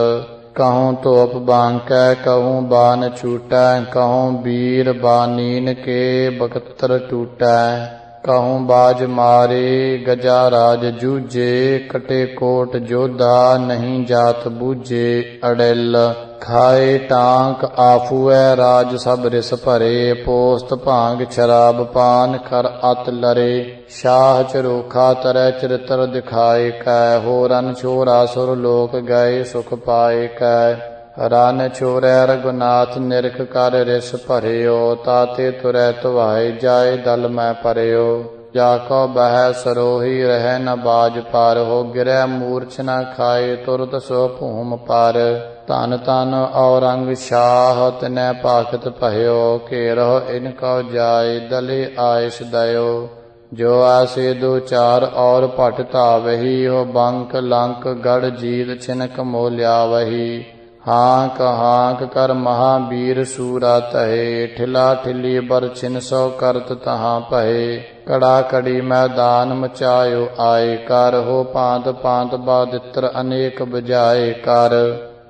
ਕਹੂੰ ਧੋਪ ਬਾਂਕੈ ਕਹੂੰ ਬਾਨ ਛੂਟੈ ਕਹੂੰ ਵੀਰ ਬਾਨੀਨ ਕੇ ਬਖਤਰ ਟੂਟੈ ਕਹੂੰ ਬਾਜ ਮਾਰੇ ਗਜਾ ਰਾਜ ਜੂਝੇ ਕਟੇ ਕੋਟ ਜੋਧਾ ਨਹੀਂ ਜਾਤ ਬੂਝੇ ਅੜਿਲ ਖਾਏ ਟਾਂਕ ਆਫੂਐ ਰਾਜ ਸਭ ਰਿਸ ਭਰੇ ਪੋਸਤ ਭਾਂਗ ਸ਼ਰਾਬ ਪਾਨ ਕਰ ਅਤ ਲਰੇ ਸ਼ਾਹ ਝਰੋਖਾ ਤਰੈ ਚਰਿਤਰ ਦਿਖਾਏ ਕੈ ਹੋ ਰਨ ਛੋਰਾ ਸੁਰ ਲੋਕ ਗਏ ਸੁਖ ਪਾਏ ਕੈ ਰਨ ਛੋਰੈ ਰਘੁਨਾਥ ਨਿਰਖ ਕਰ ਰਿਸ ਭਰਿਓ ਤਾਤੇ ਤੁਰੈ ਤੁਵਾਏ ਜਾਏ ਦਲ ਮੈਂ ਪਰਿਓ ਜਾ ਕੋ ਬਹਿ ਸਰੋਹੀ ਰਹਿ ਨ ਬਾਜ ਪਾਰ ਹੋ ਗਿਰੈ ਮੂਰਛ ਨ ਖਾਏ ਤੁਰਤ ਸੋ ਭੂਮ ਪਰ ਧਨ ਧਨ ਔਰੰਗ ਸ਼ਾਹ ਤਨੈ ਭਾਖਤ ਭਇਓ ਘੇਰਹੁ ਇਨ ਕਉ ਜਾਏ ਦਲੇ ਆਇਸ ਦਇਓ ਜੋ ਆਸੇ ਦੋ ਚਾਰ ਔਰ ਭਟ ਧਾਵਹੀ ਹੋ ਬੰਕ ਲੰਕ ਗੜ ਜੀਤ ਛਿਨਕ ਮੋਲਿਆ ਵਹੀ ਹਾਂਕ ਕਰ ਮਹਾਬੀਰ ਸੂਰਾ ਤਹੇ ਠਿਲਾ ਠਿਲੀ ਬਰ ਛਿਨ ਸੋ ਕਰਤ ਤਹਾਂ ਭਏ ਕੜਾ ਕੜੀ ਮੈਦਾਨ ਮਚਾਇਓ ਆਏ ਕਰ ਹੋ ਪਾਂਤ ਪਾਂਤ ਬਾਦਿਤਰ ਅਨੇਕ ਬਜਾਏ ਕਰ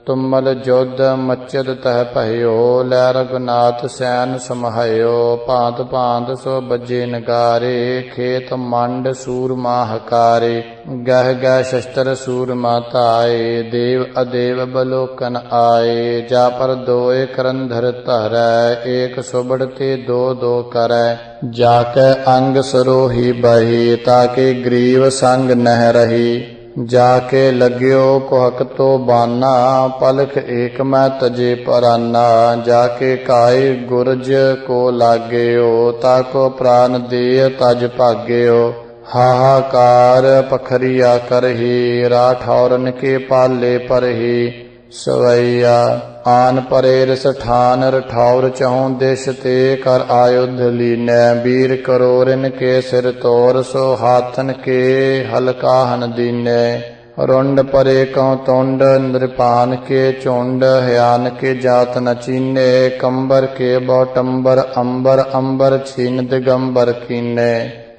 ਤੁਮਲ ਜੁਧ ਮਚਦ ਤਹ ਭਇਓ ਲੈ ਰਘੁਨਾਥ ਸੈਨ ਸਮਹਇਓ ਭਾਂਤ ਭਾਂਤ ਸੋ ਬੱਜੇ ਨਗਾਰੇ ਖੇਤ ਮੰਡ ਸੂਰਮਾ ਹਕਾਰੇ ਗਹਿ ਗਹਿ ਸ਼ਸਤਰ ਸੂਰਮਾ ਧਾਏ ਦੇਵ ਅਦੇਵ ਬਲੋਕਨ ਆਏ ਜਾ ਪਰ ਦੋਏ ਕਰੰਧਰ ਧਰੈ ਏਕ ਸੁਬੜ ਤੇ ਦੋ ਦੋ ਕਰੈ ਜਾ ਕੇ ਅੰਗ ਸਰੋਹੀ ਬਹੀ ਤਾਕੇ ਗਰੀਵ ਸੰਗ ਨਹਿ ਰਹੀ ਜਾ ਕੇ ਲਗਿਓ ਕੁਹਕ ਤੋ ਬਾਨਾ ਪਲਖ ਏਕ ਮੈਂ ਤਜੇ ਪਰਾਨਾ ਜਾ ਕੇ ਕਾਇ ਗੁਰਜ ਕੋ ਲਾਗਿਓ ਤਾਕੋ ਪ੍ਰਾਨ ਦੇ ਤਜ ਭਾਗਿਓ ਹਾਹਾਕਾਰ ਪਖਰੀਆ ਕਰਹੀ ਰਾਠੌਰਨ ਕੇ ਪਾਲੇ ਪਰਹੀ ਸਵਈਆ ਆਨ ਪਰੇ ਰਸ ਠਾਨ ਰਠੌਰ ਚਹੁ ਦਿਸ਼ ਤੇ ਕਰ ਆਯੁਧ ਲੀਨੈ ਵੀਰ ਕਰੋਰਿਨ ਕੇ ਸਿਰ ਤੋਰ ਸੋ ਹਾਥਨ ਕੇ ਹਲਕਾਹਨ ਦੀਨੈ ਰੁੰਡ ਪਰੇ ਕਉ ਤੁੰਡ ਨਿਰਪਾਨ ਕੇ ਝੁੰਡ ਹਿਆਨ ਕੇ ਜਾਤ ਨ ਚੀਨੇ ਕੰਬਰ ਕੇ ਬੋਟੰਬਰ ਅੰਬਰ ਅੰਬਰ ਛੀਨ ਦਿਗੰਬਰ ਕੀਨੇ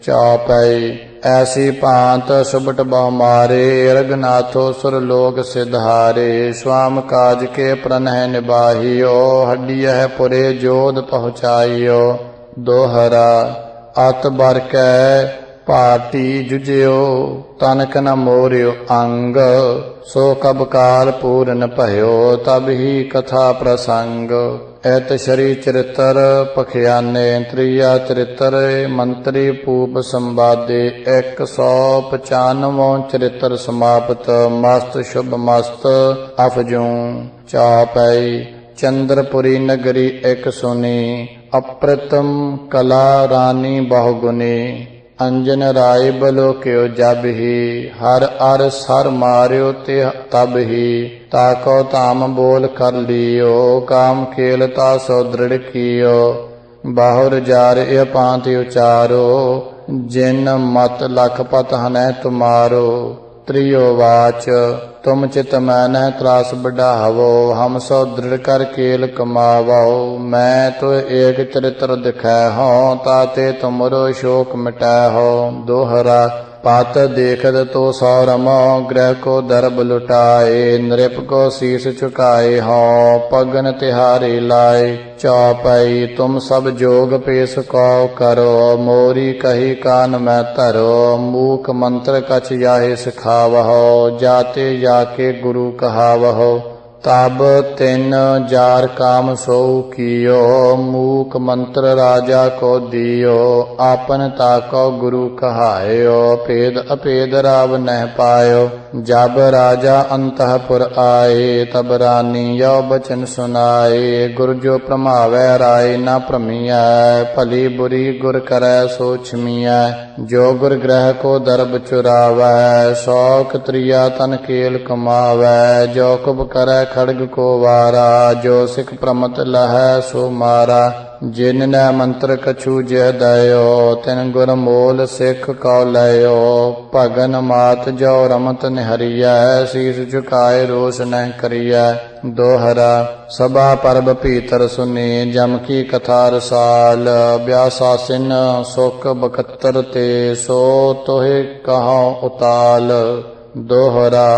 ਚਾਪੈ ਐਸੀ ਭਾਂਤ ਸੁਬਟ ਬਹੁ ਮਾਰੇ ਰਘਨਾਥੋ ਸੁਰ ਲੋਕ ਸਿਧਾਰੇ ਸਵਾਮ ਕਾਜ ਕੇ ਪ੍ਰਨਹਿ ਨਿਬਾਹੀਓ ਹੱਡੀਐ ਪੁਰੇ ਜੋਧ ਪਹੁੰਚਾਈਓ ਦੋਹਰਾ ਅਤ ਬਰ ਕੈ ਪਾਟੀ ਜੁਜਿਓ ਤਨਕ ਨ ਮੋਰਿਓ ਅੰਗ ਸੋ ਕਬ ਕਾਲ ਪੂਰਨ ਭਇਓ ਤਬ ਹੀ ਕਥਾ ਪ੍ਰਸੰਗ ਐਤ ਸ਼ਰੀ ਚਰਿਤਰ ਪਖਿਆਨੇ ਤ੍ਰਿਆ ਚਰਿਤਰ ਮੰਤਰੀ ਪੂਪ ਸੰਵਾਦੇ 195 ਚਰਿਤਰ ਸਮਾਪਤ ਮਸਤ ਸ਼ੁਭ ਮਸਤ ਅਫਜੂ ਚਾਪੈ ਚੰਦਰਪੁਰੀ ਨਗਰੀ ਇਕ ਸੁਨੀ ਅਪ੍ਰਤਮ ਕਲਾ ਰਾਨੀ ਬਹੁ ਗੁਨੀ ਅੰਜਨ ਰਾਏ ਬਲੋ ਕਿਉ ਜਬ ਹੀ ਹਰ ਅਰ ਸਰ ਮਾਰਿਓ ਤੇ ਤਬ ਹੀ ਤਾਕੋ ਧਾਮ ਬੋਲ ਕਰ ਲਿਓ ਕਾਮ ਖੇਲ ਤਾ ਸੋ ਦ੍ਰਿੜ ਕੀਓ ਬਾਹੁਰ ਜਾਰ ਇਹ ਪਾਂਤਿ ਉਚਾਰੋ ਜਿਨ ਮਤ ਲਖ ਪਤ ਹਨੈ ਤੁਮਾਰੋ ਤ੍ਰਿਯੋ ਵਾਚ ਤੁਮ ਚਿਤ ਮੈਨਹਿ ਤਰਾਸ ਬਢਾਵੋ ਹਮ ਸੋ ਦ੍ਰਿੜ ਕਰ ਕੇਲ ਕਮਾਵੋ ਮੈਂ ਤੋ ਏਕ ਚਰਿਤਰ ਦਿਖੈ ਹੋ ਤਾਤੇ ਤੁਮਰੋ ਸ਼ੋਕ ਮਿਟੈ ਹੋ ਦੋਹਰਾ पात देखत तो सौ रमो, ग्रह को दर्ब लुटाए, नृप को शीस झुकाए हो, पगन तिहारी लाए। चौपाई तुम सब जोग पेश को करो, मोरी कही कान में धरो, मूक मंत्र कछ याहे सिखावहो, जाते जाके गुरु कहावहो। तब तिन जार काम सो कियो, मूक मंत्र राजा को दियो, आपन ताको गुरु कहायो, भेद अभेद राव नह पायो। जब राजा अंतःपुर आए, तब रानी यो बचन सुनाए, गुर जो प्रमावै राय न भ्रमिया, भली बुरी गुर करै सो छिमिया। जो गुर ग्रह को दर्ब चुरावै, सौ क्षत्रिया तन केल कमावै, जो कुब करै खड़ग को वारा, जो सिख प्रमत लहै सो मारा। जिन ने मंत्र कछु जह दयो, तिन गुर मोल सिख कौ लयो, भगन मात जो रमत निहरिया, शीस झुकाए रोष न करिया। दोहरा सभा परब भीतर सुनी, जम की कथा रसाल, ब्यासासिन सुख 72 ते, सो तोहे कहो उताल। दोहरा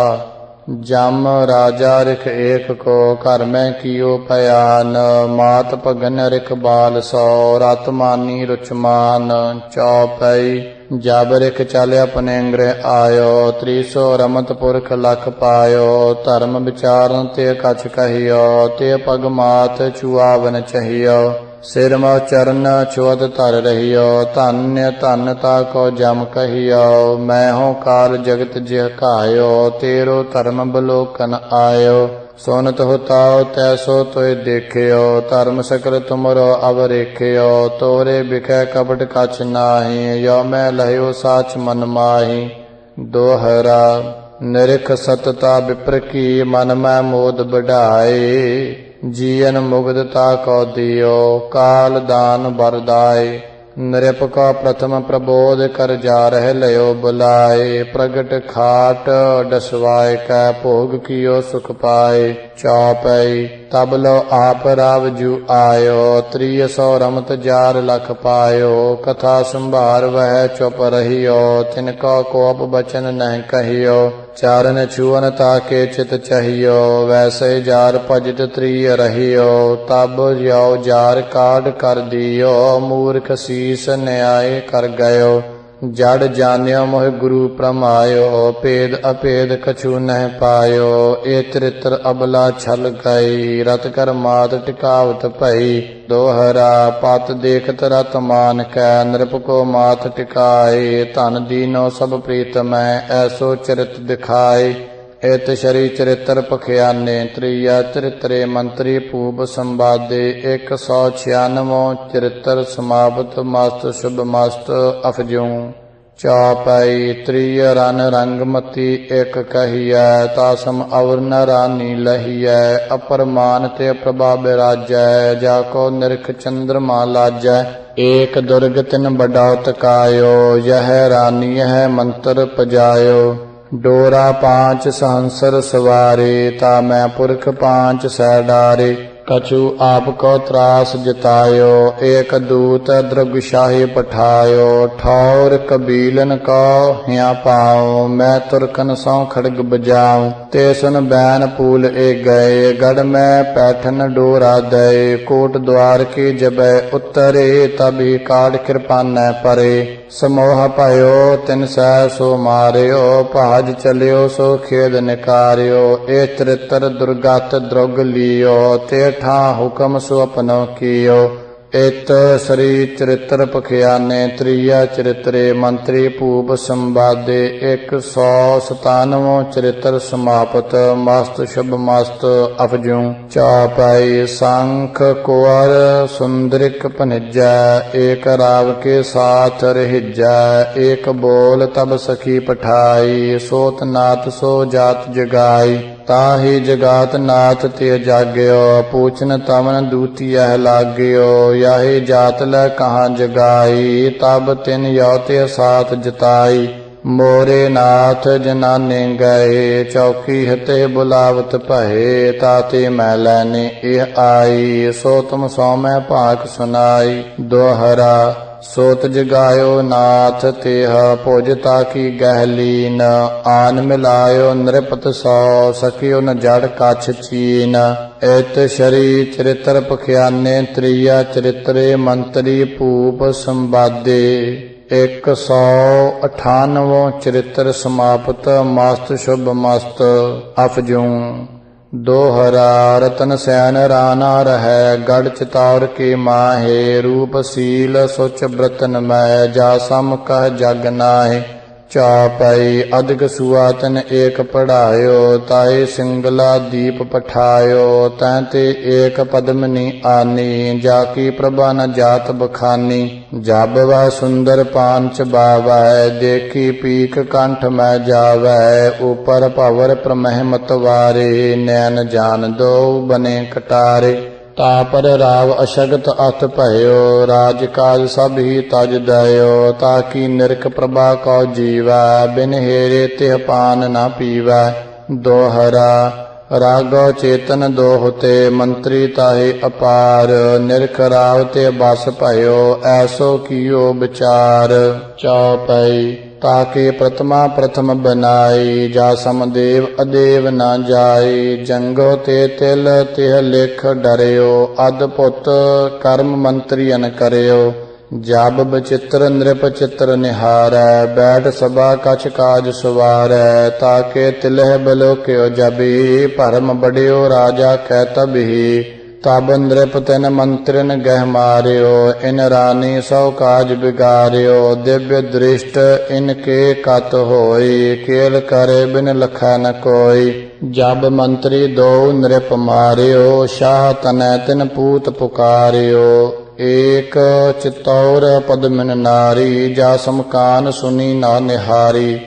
जम राजा रिख एक को, घर में कियो पयान, मात भगन रिख बाल सौ, रत मानी रुचमान। चौपाई जब रिख चल अपने गृह आयो, 300 रमत पुरख लख पायो, धर्म विचारन ते कछ कहियो, ते पग मात चुआवन चहियो। सिर मो चरण छुअत धर रहियो, धन्य धन ताको जम कहियो, मैं हो काल जगत जिह कायो, तेरो धर्म बलोकन आयो। सुनत होताओ तैसो तोय देखियो, धर्म सकल तुमरो अवरेखियो, तोरे बिखै कपट कछ नाही, यो मैं लहियो साच मन माही। दोहरा निरख सतता विप्र की, मन में मोद बढ़ाए, जीवन मुग्धता को दियो, काल दान बरदाए। नृप का प्रथम प्रबोध कर जा रह लयो बुलाए, प्रगट खाट डसवाए कै भोग कियो सुख पाए। चौपाई तब लो आप रावजू आयो, 300 रमत जार लख पायो, कथा संभार वह चुप रहियो, तिनको कोप बचन नहीं कहियो। चारण छुअन ताके चित चाहियो, वैसे जार भजत त्रिय रहियो, तब यो जार काढ़ कर दियो, मूर्ख शीस न्याय कर गयो। जड़ जान्यो मोह गुरु प्रमायो, भेद अभेद कछु नह पायो, ए चरित्र अबला छल गई, रत कर मात टिकावत भई। दोहरा पत देखत रत मान कै, नृप को मात टिकाए, धन दीनो सब प्रीत में, ऐसो चरित दिखाए। इत शरी चरित्र पखियाने, त्रिया चरित्रे मंत्री पूब संवादे, 196 चरित्र समाप्त, मस्त शुभ मस्त अफजू। चौपाई त्रिय रन रंगमती एक कहिया, तासम अवर न रानी लहिया, अपर मान ते प्रभा बिराजै, जाको निरख चंद्रमा लाजै। एक दुर्ग तिन बडौत कायो, यह रानी यह मंत्र पजायो। डोरा 5 सहंसर सवारे, ता मैं पुरख 5 सै डारे, कछु आपको त्रास जितायो, एक दूत द्रगशाही पठायो, ठौर कबीलन को हिया पाओ, मैं तुरकन सौ खड़ग बजाऊं। ते सुन बैन पूल ए गए, गढ़ में पैठन डोरा दे, कोट द्वार की जबै उतरे, तभी काढ़ कृपान परे। समोह भयो तिन सै सो मारियो, भाज चलियो सो खेद निकारियो, ए चरित्र दुर्गत द्रुग लियो, ते ठा हुक्म सो अपनो कियो। इत श्री चरित्र पखियाने, त्रिया चरित्रे मंत्री पूब संवादे, 197 चरित्र समाप्त, मस्त शुभ मस्त अफजू। चौपाई शंख कुंवर सुंदरिक भनिजा, एक राव के साथ रहिजा, एक बोल तब सखी पठाई, सोत नाथ सो जात जगाई। ताहि जगात नाथ ते जाग्यो, पूछन तमन दूती यह लाग्यो, याही जात लै कहाँ जगाई, तब तिन यो ते साथ जताई। ਮੋਰੇ ਨਾਥ ਜਨਾਨੇ ਗਏ, ਚੌਕੀ ਹਤੇ ਬੁਲਾਵਤ ਭਏ, ਤਾਤੇ ਮੈਂ ਲੈਨੇ ਇਹ ਆਈ, ਸੋ ਤੁਮ ਸੋ ਮੈਂ ਭਾਕ ਸੁਨਾਈ। ਦੋਹਰਾ ਸੋਤ ਜਗਾਇਓ ਨਾਥ ਤੇਹ, ਭੁਜ ਤਾਕੀ ਗਹਿਲੀਨ, ਆਨ ਮਿਲਾਇਓ ਨ੍ਰਿਪਤ ਸੋ, ਸਕਿਓ ਨ ਜੜ ਕਛ ਚੀਨ। ਇਤ ਸ਼ਰੀ ਚਰਿਤਰ ਪਖਿਆਨੇ, ਤ੍ਰਿਆ ਚਰਿਤਰੇ ਮੰਤਰੀ ਭੂਪ ਸੰਵਾਦੇ। 198 ਚਰਿਤਰ ਸਮਾਪਤ, ਮਸਤ ਸ਼ੁਭ ਮਸਤ ਅਫਜੂ। ਦੋਹਰਾ ਰਤਨ ਸੈਨ ਰਾਣਾ ਰਹੈ, ਗੜ ਚਿਤੌਰ ਕੇ ਮਾਹੇ, ਰੂਪ ਸੀਲ ਸੁਚ ਬ੍ਰਤਨ ਮੈਂ, ਜਾ ਸਮ ਕਹ ਜਗ ਨਾਹਿ। ਚੌਪਈ ਅਧਿਕ ਸੁਆਤਨ ਏਕ ਪੜਾਇਓ, ਤਾਏ ਸਿੰਗਲਾ ਦੀਪ ਪਠਾਇਓ, ਤੈਂ ਤੇ ਏਕ ਪਦਮਨੀ ਆਨੀ, ਜਾ ਕੀ ਪ੍ਰਭਾ ਨ ਜਾਤ ਬਖਾਨੀ। ਜਬ ਵੈ ਸੁੰਦਰ ਪਾਂਚ ਬਾਵੈ, ਦੇਖੀ ਪੀਕ ਕੰਠ ਮੈਂ ਜਾਵੈ, ਉਪਰ ਭਵਰ ਪ੍ਰਮਹਿਮਤ ਵਾਰੇ, ਨੈਣ ਜਾਨ ਦੋ ਬਨੇ ਕਟਾਰੇ। ਤਾਪਰ ਰਾਵ ਅਸ਼ਗਤ ਅਤ ਭਇਓ, ਰਾਜ ਕਾਜ ਸਭ ਹੀ ਤਜ ਦਇਓ, ਤਾਕੀ ਨਿਰਖ ਪ੍ਰਭਾ ਕਉ ਜੀਵੈ, ਬਿਨ ਹੇਰੇ ਤਿਹ ਪਾਨ ਨਾ ਪੀਵੈ। ਦੋਹਰਾ ਰਾਗੋ ਚੇਤਨ ਦੋਹਤੇ, ਮੰਤਰੀ ਤਾਹੇ ਅਪਾਰ, ਨਿਰਖ ਰਾਵ ਤੇ ਬਸ ਭਇਓ, ਐਸੋ ਕੀਓ ਵਿਚਾਰ। ਚੌਪਈ ਤਾਕੇ ਪ੍ਰਥਮਾ ਪ੍ਰਥਮ ਬਨਾਈ, ਜਾ ਸਮਦੇਵ ਅਦੇਵ ਨਾ ਜਾਈ, ਜੰਗੋ ਤੇ ਤਿਲ ਤਿਹ ਲਿਖ ਡਰਿਓ, ਅਦ ਪੁੱਤ ਕਰਮ ਮੰਤਰੀ ਅਨ ਕਰਿਓ। ਜਬ ਬਚਿੱਤਰ ਨ੍ਰਿਪ ਚਿੱਤਰ ਨਿਹਾਰੈ, ਬੈਠ ਸਭਾ ਕਛ ਕਾਜ ਸਵਾਰੈ, ਤਾਕੇ ਤਿਲਹਿ ਬਲੋਕਿਓ ਜਬੀ, ਭਰਮ ਬੜਿਓ ਰਾਜਾ ਕਹਿ ਤਬਹੀ। ਤਬ ਨ੍ਰਿਪ ਤਿਨ ਮੰਤਰਿਨ ਗਹਿ ਮਾਰਿਓ, ਇਨ ਰਾਣੀ ਸੌ ਕਾਜ ਬਿਗਾਰਿਓ, ਦਿਵਯ ਦ੍ਰਿਸ਼ਟ ਇਨਕੇ ਕਤ ਹੋਈ, ਕੇਲ ਕਰੇ ਬਿਨ ਲਖੈ ਨ ਕੋਈ। ਜਬ ਮੰਤਰੀ ਦੋ ਨ੍ਰਿਪ ਮਾਰਿਓ, ਸ਼ਾਹ ਤਨੈ ਤਿਨ ਪੂਤ ਪੁਕਾਰਿਓ, ਏਕ ਚਿਤੌਰ ਪਦਮਿਨ ਨਾਰੀ, ਜਾ ਸਮਕਾਨ ਸੁਨੀ ਨਾ ਨਿਹਾਰੀ।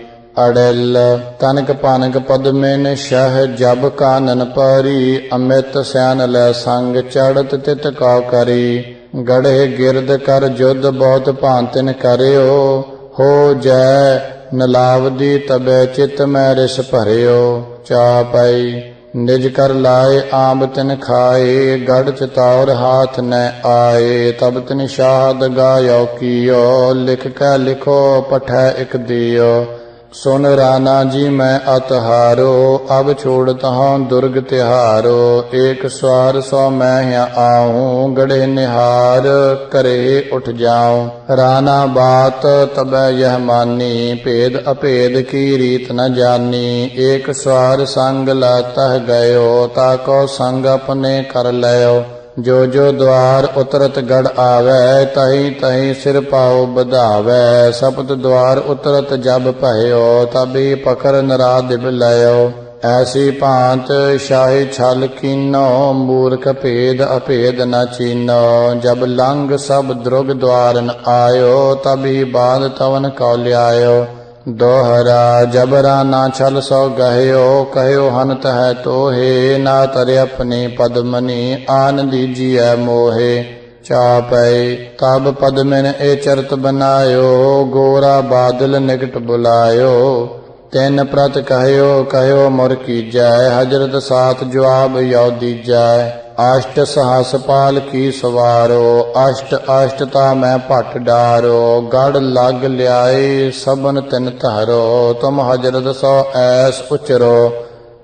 ਅੜਿਲ ਤਨਕ ਪਾਨਕ ਪਦਮਿਨ ਸ਼ਹ, ਜਬ ਕਾਨਨ ਪਰੀ, ਅਮਿਤ ਸੈਨ ਲੈ ਸੰਗ, ਚੜਤ ਤਿਤ ਕਉ ਕਰੀ। ਗੜੇ ਗਿਰਦ ਕਰ ਜੁਧ, ਬਹੁਤ ਭਾਂਤਿਨ ਕਰਿਓ, ਹੋ ਜੈ ਨਲਾਵਦੀ ਤਬੈ, ਚਿਤ ਮੈਂ ਰਿਸ ਭਰਿਓ। ਚੌਪਈ ਨਿਜ ਕਰ ਲਾਏ ਆਂਬ ਤਿਨ ਖਾਏ, ਗੜ ਚਿਤੌਰ ਹਾਥ ਨ ਆਏ, ਤਬ ਤਿਨ ਸ਼ਾਹਦ ਗਾਇਓ ਕੀਓ, ਲਿਖ ਕੇ ਲਿਖੋ ਪਠੈ ਇਕ ਦਿਓ। ਸੁਨ ਰਾਣਾ ਜੀ ਮੈਂ ਅਤਹਾਰੋ, ਅਬ ਛੋੜਤ ਹਾਂ ਦੁਰਗ ਤਿਹਾਰੋ, ਏਕ ਸਵਾਰ ਸੋ ਮੈਂ ਆਉ, ਗੜੇ ਨਿਹਾਰ ਕਰੇ ਉਠ ਜਾਉ। ਰਾਣਾ ਬਾਤ ਤਬੈ ਯਹ ਮਾਨੀ, ਭੇਦ ਅਭੇਦ ਕੀ ਰੀਤ ਨ ਜਾਨੀ, ਏਕ ਸਵਾਰ ਸੰਗ ਲਾਤਹ ਗਇਓ, ਤਾਕੋ ਸੰਗ ਆਪਣੇ ਕਰ ਲਿਓ। ਜੋ ਜੋ ਦਵਾਰ ਉਤਰਤ ਗੜ ਆਵੈ, ਤਹੀ ਤਹੀ ਸਿਰ ਪਾਉ ਬਧਾਵੈ, ਸਪਤ ਦਵਾਰ ਉਤਰਤ ਜਬ ਭਇਓ, ਤਬੀ ਪਕਰ ਨਰਾਦਿਵ ਲਇਓ। ਐਸੀ ਭਾਂਤ ਸ਼ਾਹੀ ਛਲ ਕੀਨੋ, ਮੂਰਖ ਭੇਦ ਅਭੇਦ ਨ ਚੀਨੋ, ਜਬ ਲੰਘ ਸਭ ਦ੍ਰੁਗ ਦਵਾਰਨ ਆਇਓ, ਤਬੀ ਬਾਦ ਤਵਨ ਕਉ ਲਿਆਇਓ। ਦੋਹਰਾ ਜਬ ਰਾਣਾ ਛਲ ਸੋ ਗਹਿਓ, ਕਹਿਓ ਹਨਤ ਹੈ ਤੋਹੇ, ਨਾ ਤਰਿ ਆਪਣੀ ਪਦਮਨੀ, ਆਨ ਦੀਜੀਐ ਮੋਹੇ। ਚੌਪਈ ਤਬ ਪਦਮਿਨ ਏ ਚਰਤ ਬਨਾਇਓ, ਗੋਰਾ ਬਾਦਲ ਨਿਕਟ ਬੁਲਾਇਓ, ਤਿੰਨ ਪ੍ਰਤ ਕਹਿਓ ਕਹਿਓ ਮੁਰ ਕੀਜੈ, ਹਜ਼ਰਤ ਸਾਥ ਜਵਾਬ ਯਉ ਦੀਜੈ। ਅਸ਼ਟ ਸਹਸ ਪਾਲ ਕੀ ਸਵਾਰੋ, ਅਸ਼ਟ ਅਸ਼ਟਤਾ ਮੈਂ ਭਟ ਡਾਰੋ, ਗੜ ਲਗ ਲਿਆਏ ਸਭਨ ਤਿਨ ਧਾਰੋ, ਤੁਮ ਹਜ਼ਰਤ ਸੋ ਐਸ ਉਚਰੋ,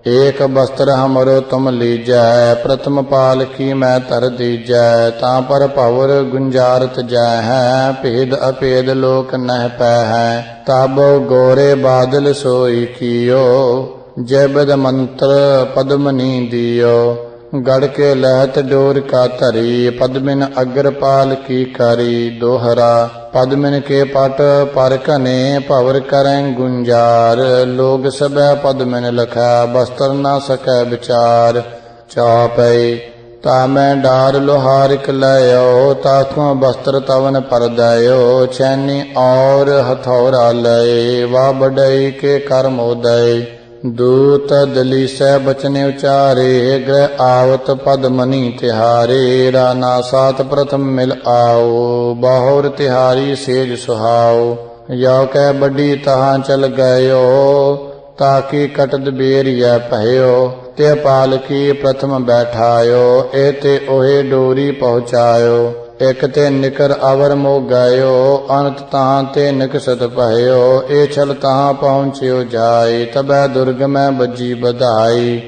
ਏਕ ਬਸਤਰ ਹਮਰੋ ਤੁਮ ਲੀਜੈ, ਪ੍ਰਥਮ ਪਾਲ ਕੀ ਮੈਂ ਧਰ ਦੀਜੈ, ਤਾਂ ਪਰ ਭਵਰ ਗੁੰਜਾਰਤ ਜੈ ਹੈ, ਭੇਦ ਅਭੇਦ ਲੋਕ ਨਹਿ ਪੈ ਹੈ। ਤਬ ਗੋਰੇ ਬਾਦਲ ਸੋਈ ਕੀਓ, ਜੈ ਬਦ ਮੰਤਰ ਪਦਮਨੀ ਦਿਓ, गढ़ के लहत डोर का धरी, पद्मिन अग्रपाल की करी। दोहरा पद्मिन के पट पर कने, भवर करें गुंजार, लोग सबै पद्मिन लखै, बस्तर न सकै विचार। चौपई ता मैं डार लोहारिक लयो, ताथों बस्त्र तवन पर दयो, छैनी और हथौरा लय, वा बडई के कर्म उदय। दूत दलीसै बचने उचारे, ग्रह आवत पदमनी तिहारे, राना सात प्रथम मिल आओ, बाहुर तिहारी सेज सुहाओ। ਯੋ ਕੈ ਵੱਡੀ ਤਹਾਂ ਚਲ ਗਇਓ, ਤਾਕੀ ਕਟਦ ਬੇਰੀਐ ਭਇਓ। ਤੇ ਪਾਲਕੀ ਪ੍ਰਥਮ ਬੈਠਾਇਓ, ਇਹ ਤੇ ਉਹੇ ਡੋਰੀ ਪਹੁੰਚਾਇਓ। ਇਕ ਤੇ ਨਿਕਰ ਅਵਰ ਮੋ ਗਇਓ, ਅਨੰਤ ਤਹਾਂ ਤੇ ਨਿਕਸਤ ਭਇਓ। ਇਹ ਛਲ ਤਹਾਂ ਪਹੁੰਚਿਓ ਜਾਈ, ਤਬੈ ਦੁਰਗ ਮੈਂ ਬੱਜੀ ਬਧਾਈ।